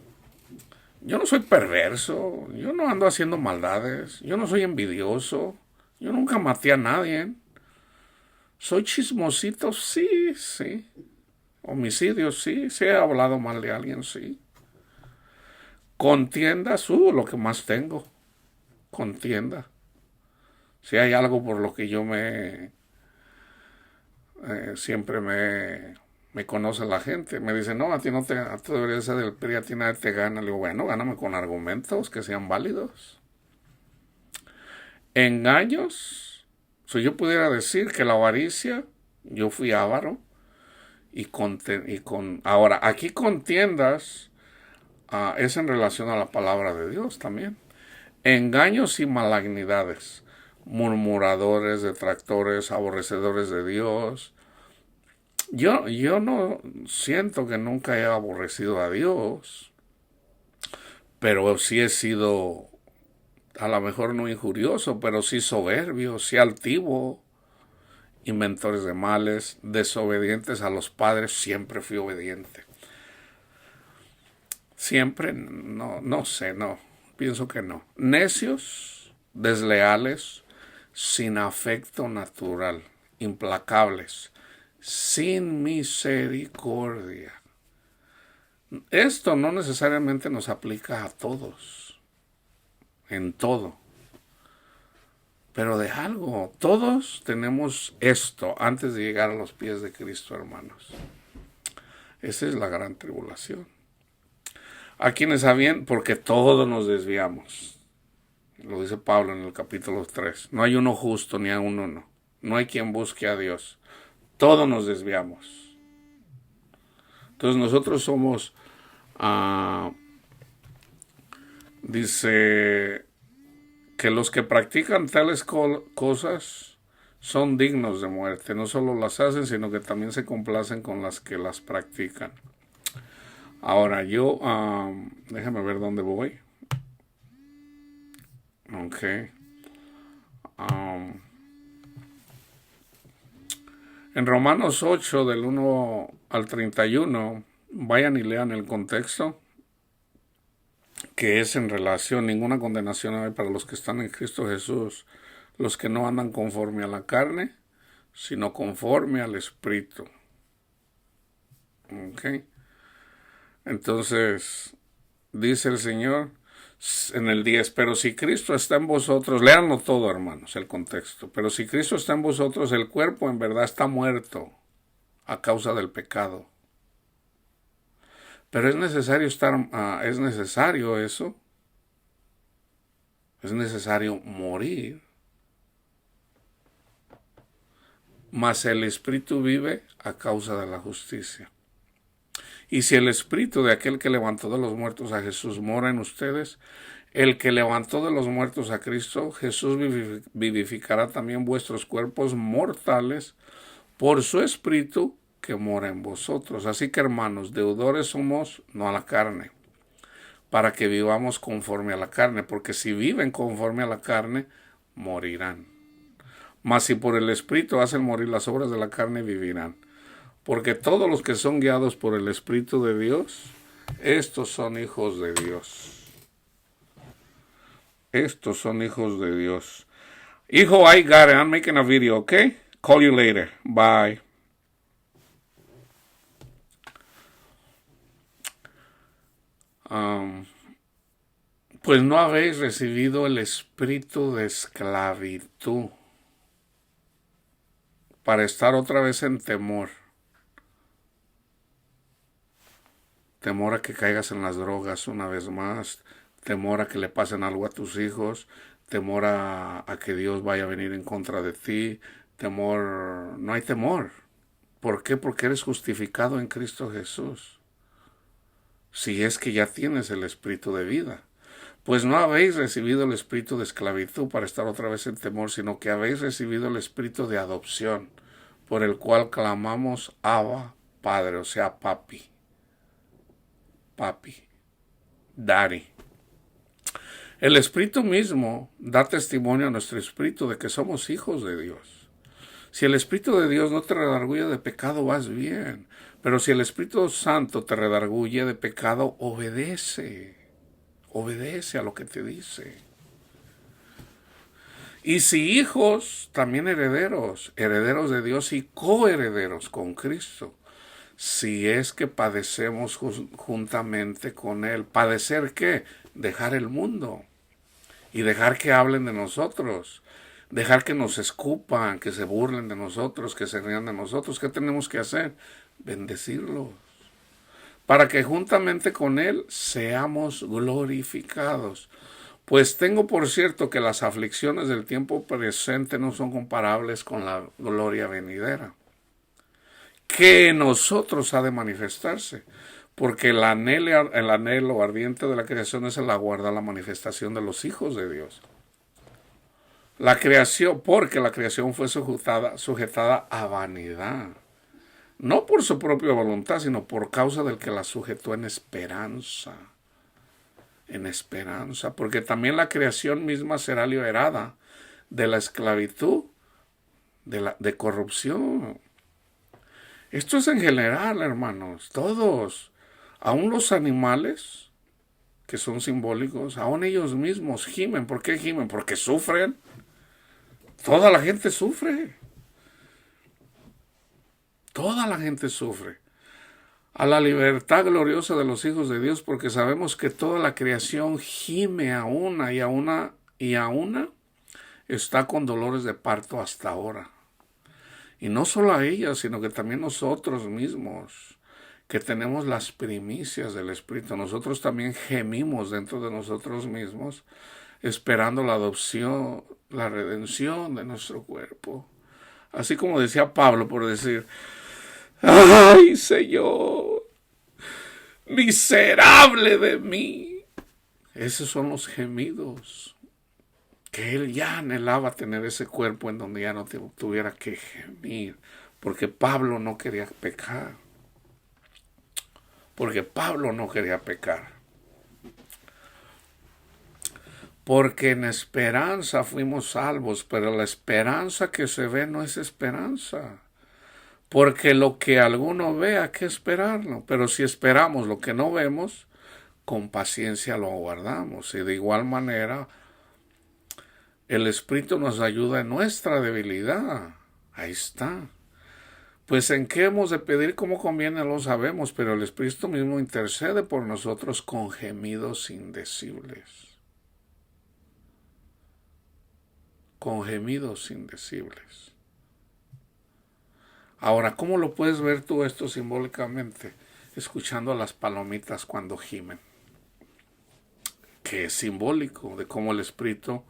yo no soy perverso, yo no ando haciendo maldades, yo no soy envidioso, yo nunca maté a nadie. Soy chismosito, sí, sí. Homicidio, sí, sí he hablado mal de alguien, sí. Contiendas, lo que más tengo. Contienda. Si hay algo por lo que yo siempre me conoce la gente. Me dice, no, a ti no te, a ti deberías ser del PRI, a ti nadie te gana. Le digo, bueno, gáname con argumentos que sean válidos. Engaños. Si yo pudiera decir que la avaricia, yo fui avaro. Ahora, aquí contiendas es en relación a la palabra de Dios también. Engaños y malignidades, murmuradores, detractores, aborrecedores de Dios. Yo no siento que nunca he aborrecido a Dios, pero sí he sido, a lo mejor no injurioso, pero sí soberbio, sí altivo, inventores de males, desobedientes a los padres, siempre fui obediente. Siempre, no sé, no, pienso que no. Necios, desleales, sin afecto natural, implacables, sin misericordia. Esto no necesariamente nos aplica a todos, en todo. Pero de algo, todos tenemos esto antes de llegar a los pies de Cristo, hermanos. Esa es la gran tribulación. A quienes sabían, porque todos nos desviamos. Lo dice Pablo en el capítulo 3. No hay uno justo ni a uno. No hay quien busque a Dios. Todos nos desviamos. Entonces nosotros somos, dice, que los que practican tales cosas son dignos de muerte. No solo las hacen, sino que también se complacen con las que las practican. Ahora yo, déjame ver dónde voy. Ok. En Romanos 8, del 1 al 31, vayan y lean el contexto, que es en relación, ninguna condenación hay para los que están en Cristo Jesús, los que no andan conforme a la carne, sino conforme al Espíritu. Ok. Entonces, dice el Señor en el 10, pero si Cristo está en vosotros, léanlo todo, hermanos, el contexto, pero si Cristo está en vosotros, el cuerpo en verdad está muerto a causa del pecado. Pero es necesario es necesario eso, es necesario morir, mas el Espíritu vive a causa de la justicia. Y si el Espíritu de aquel que levantó de los muertos a Jesús mora en ustedes, el que levantó de los muertos a Cristo, Jesús vivificará también vuestros cuerpos mortales por su Espíritu que mora en vosotros. Así que, hermanos, deudores somos, no a la carne, para que vivamos conforme a la carne, porque si viven conforme a la carne, morirán. Mas si por el Espíritu hacen morir las obras de la carne, vivirán. Porque todos los que son guiados por el Espíritu de Dios, estos son hijos de Dios. Estos son hijos de Dios. Hijo, I got it. I'm making a video, okay? Call you later. Bye. Pues no habéis recibido el espíritu de esclavitud para estar otra vez en temor. Temor a que caigas en las drogas una vez más, temor a que le pasen algo a tus hijos, temor a que Dios vaya a venir en contra de ti, temor, no hay temor. ¿Por qué? Porque eres justificado en Cristo Jesús. si es que ya tienes el espíritu de vida. Pues no habéis recibido el espíritu de esclavitud para estar otra vez en temor, sino que habéis recibido el espíritu de adopción, por el cual clamamos Abba, Padre, o sea, papi, papi, daddy. El espíritu mismo da testimonio a nuestro espíritu de que somos hijos de Dios. Si el Espíritu de Dios no te redarguye de pecado, vas bien. Pero si el Espíritu Santo te redarguye de pecado, obedece. Obedece a lo que te dice. Y si hijos, también herederos, herederos de Dios y coherederos con Cristo. Si es que padecemos juntamente con Él. ¿Padecer qué? Dejar el mundo. Y dejar que hablen de nosotros. Dejar que nos escupan, que se burlen de nosotros, que se rían de nosotros. ¿Qué tenemos que hacer? Bendecirlos. Para que juntamente con Él seamos glorificados. Pues tengo por cierto que las aflicciones del tiempo presente no son comparables con la gloria venidera, que en nosotros ha de manifestarse. Porque el anhelo ardiente de la creación es el aguardar la manifestación de los hijos de Dios. La creación, porque la creación fue sujetada a vanidad, no por su propia voluntad, sino por causa del que la sujetó en esperanza. En esperanza, porque también la creación misma será liberada de la esclavitud, de corrupción. Esto es en general, hermanos, todos, aun los animales, que son simbólicos, aun ellos mismos gimen. ¿Por qué gimen? Porque sufren. Toda la gente sufre. Toda la gente sufre. A la libertad gloriosa de los hijos de Dios, porque sabemos que toda la creación gime a una y a una está con dolores de parto hasta ahora. Y no solo a ella, sino que también nosotros mismos, que tenemos las primicias del Espíritu, nosotros también gemimos dentro de nosotros mismos, esperando la adopción, la redención de nuestro cuerpo. Así como decía Pablo, por decir, ¡ay, Señor! ¡Miserable de mí! Esos son los gemidos. Que él ya anhelaba tener ese cuerpo en donde ya no tuviera que gemir. Porque Pablo no quería pecar. Porque Pablo no quería pecar. Porque en esperanza fuimos salvos, pero la esperanza que se ve no es esperanza. Porque lo que alguno ve hay que esperarlo, pero si esperamos lo que no vemos, con paciencia lo aguardamos. Y de igual manera, el Espíritu nos ayuda en nuestra debilidad. Ahí está. Pues en qué hemos de pedir como conviene lo sabemos, pero el Espíritu mismo intercede por nosotros con gemidos indecibles. Con gemidos indecibles. Ahora, ¿cómo lo puedes ver tú esto simbólicamente? Escuchando a las palomitas cuando gimen. Que es simbólico de cómo el Espíritu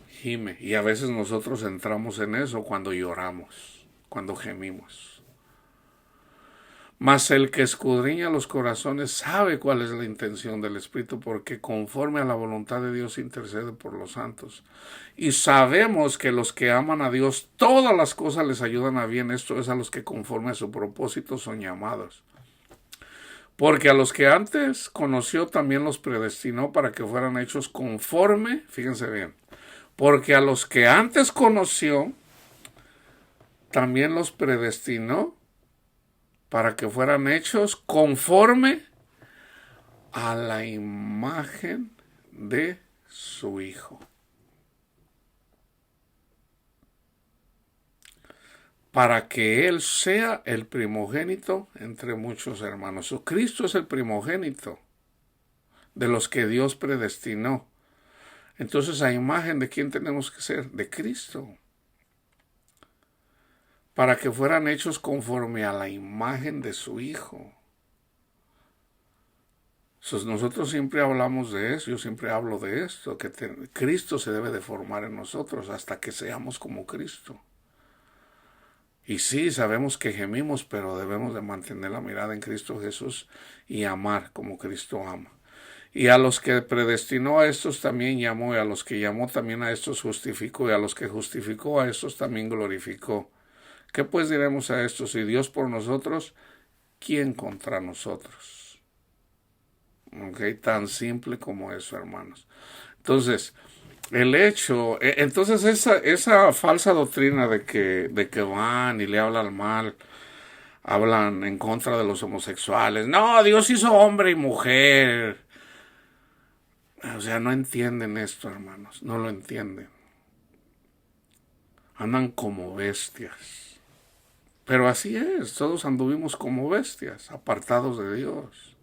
gime. Y a veces nosotros entramos en eso cuando lloramos, cuando gemimos. Mas el que escudriña los corazones sabe cuál es la intención del Espíritu, porque conforme a la voluntad de Dios intercede por los santos. Y sabemos que los que aman a Dios, todas las cosas les ayudan a bien. Esto es a los que conforme a su propósito son llamados. Porque a los que antes conoció también los predestinó para que fueran hechos conforme, fíjense bien, porque a los que antes conoció también los predestinó para que fueran hechos conforme a la imagen de su Hijo. Para que Él sea el primogénito entre muchos hermanos. Cristo es el primogénito de los que Dios predestinó. Entonces, ¿a imagen de quién tenemos que ser? De Cristo. Para que fueran hechos conforme a la imagen de su Hijo. Entonces, nosotros siempre hablamos de eso, yo siempre hablo de esto, que Cristo se debe de formar en nosotros hasta que seamos como Cristo. Y sí, sabemos que gemimos, pero debemos de mantener la mirada en Cristo Jesús y amar como Cristo ama. Y a los que predestinó a estos también llamó, y a los que llamó también a estos justificó, y a los que justificó a estos también glorificó. ¿Qué pues diremos a estos? Si Dios por nosotros, ¿quién contra nosotros? ¿Okay? Tan simple como eso, hermanos. Entonces, entonces esa falsa doctrina de que van y le hablan mal, hablan en contra de los homosexuales. No, Dios hizo hombre y mujer. O sea, no entienden esto, hermanos, no lo entienden. Andan como bestias. Pero así es, todos anduvimos como bestias, apartados de Dios,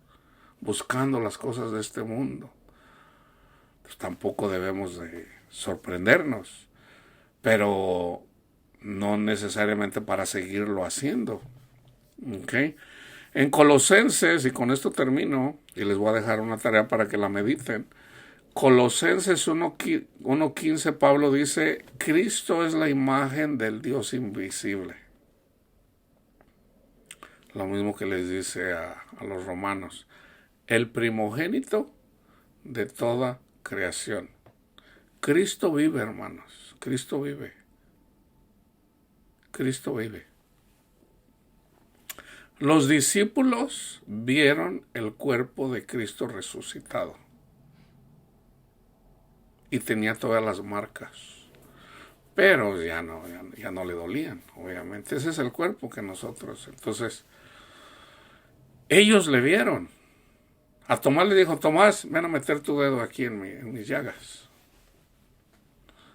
buscando las cosas de este mundo. Pues tampoco debemos de sorprendernos, pero no necesariamente para seguirlo haciendo. ¿Okay? En Colosenses, y con esto termino, y les voy a dejar una tarea para que la mediten. Colosenses 1:15, Pablo dice, Cristo es la imagen del Dios invisible. Lo mismo que les dice a los romanos, el primogénito de toda creación. Cristo vive, hermanos, Cristo vive. Cristo vive. Los discípulos vieron el cuerpo de Cristo resucitado y tenía todas las marcas, pero ya no le dolían, obviamente. Ese es el cuerpo que nosotros. Entonces, ellos le vieron. A Tomás le dijo, Tomás, ven a meter tu dedo aquí en mis llagas.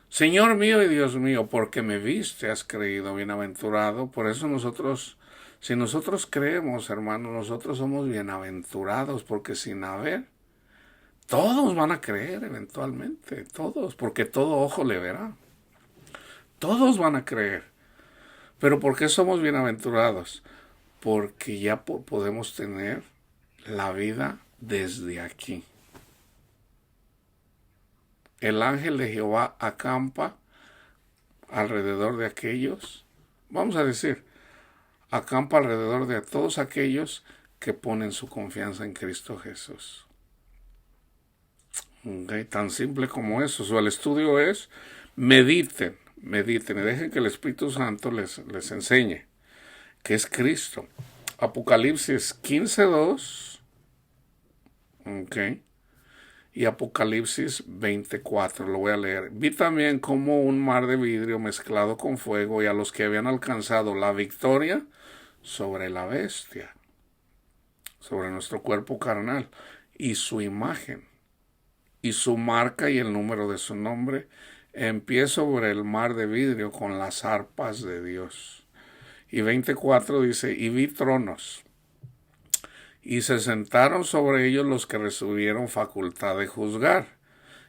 Señor mío y Dios mío, porque me viste, has creído, bienaventurado. Por eso nosotros, si nosotros creemos, hermanos, nosotros somos bienaventurados, porque sin haber, todos van a creer eventualmente, todos, porque todo ojo le verá. Todos van a creer. Pero ¿por qué somos bienaventurados? Porque ya podemos tener la vida desde aquí. El ángel de Jehová acampa alrededor de aquellos, vamos a decir, acampa alrededor de todos aquellos que ponen su confianza en Cristo Jesús. Okay, tan simple como eso. O sea, el estudio es mediten y dejen que el Espíritu Santo les enseñe que es Cristo. Apocalipsis 15:2, okay, y Apocalipsis 24, lo voy a leer. Vi también como un mar de vidrio mezclado con fuego, y a los que habían alcanzado la victoria sobre la bestia, sobre nuestro cuerpo carnal, y su imagen, y su marca y el número de su nombre, en pie sobre el mar de vidrio con las arpas de Dios. Y 24 dice, y vi tronos, y se sentaron sobre ellos los que recibieron facultad de juzgar.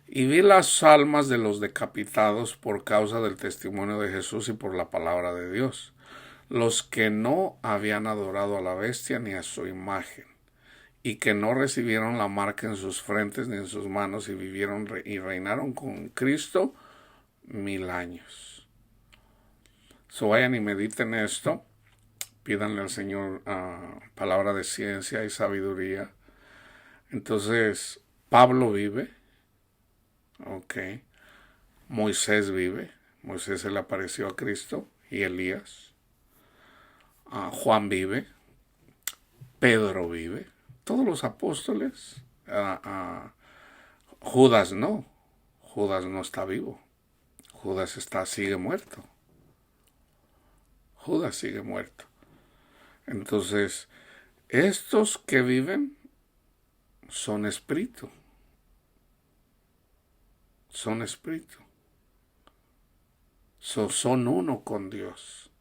Y vi las almas de los decapitados por causa del testimonio de Jesús y por la palabra de Dios, los que no habían adorado a la bestia ni a su imagen, y que no recibieron la marca en sus frentes ni en sus manos, y vivieron y reinaron con Cristo 1000 años. Vayan y mediten esto. Pídanle al Señor palabra de ciencia y sabiduría. Entonces, Pablo vive. Ok. Moisés vive. Moisés se le apareció a Cristo y Elías. Juan vive. Pedro vive. Todos los apóstoles. Judas no. Judas no está vivo. Judas sigue muerto. Judas sigue muerto. Entonces, estos que viven son espíritu. Son espíritu. Son uno con Dios.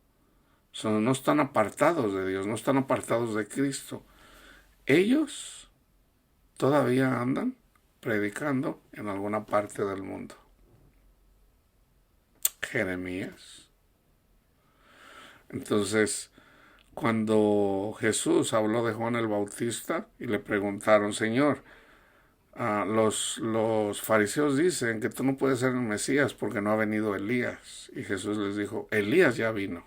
No están apartados de Dios, no están apartados de Cristo. Ellos todavía andan predicando en alguna parte del mundo. Jeremías. Entonces, cuando Jesús habló de Juan el Bautista y le preguntaron, Señor, los fariseos dicen que tú no puedes ser el Mesías porque no ha venido Elías. Y Jesús les dijo, Elías ya vino.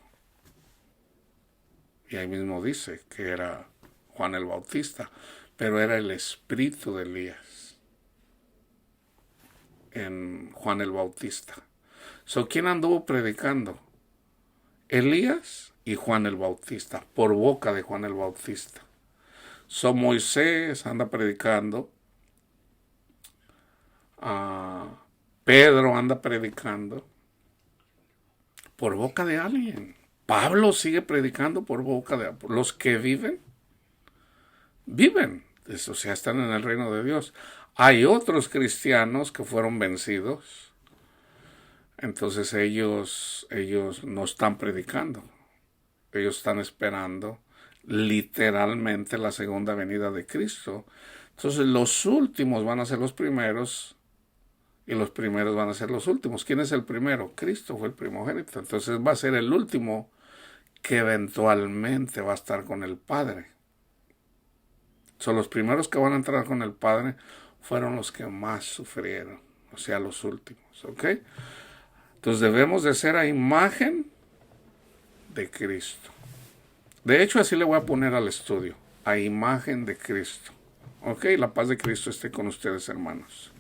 Y ahí mismo dice que era Juan el Bautista, pero era el espíritu de Elías en Juan el Bautista. ¿Quién anduvo predicando? Elías y Juan el Bautista, por boca de Juan el Bautista. Moisés anda predicando, Pedro anda predicando por boca de alguien. Pablo sigue predicando por boca de los que viven, o sea, están en el reino de Dios. Hay otros cristianos que fueron vencidos, entonces ellos no están predicando, ellos están esperando literalmente la segunda venida de Cristo. Entonces los últimos van a ser los primeros y los primeros van a ser los últimos. ¿Quién es el primero? Cristo fue el primogénito. Entonces va a ser el último que eventualmente va a estar con el Padre. Los primeros que van a entrar con el Padre fueron los que más sufrieron, o sea, los últimos, ¿ok? Entonces debemos de ser a imagen de Cristo. De hecho, así le voy a poner al estudio, a imagen de Cristo. Ok, la paz de Cristo esté con ustedes, hermanos.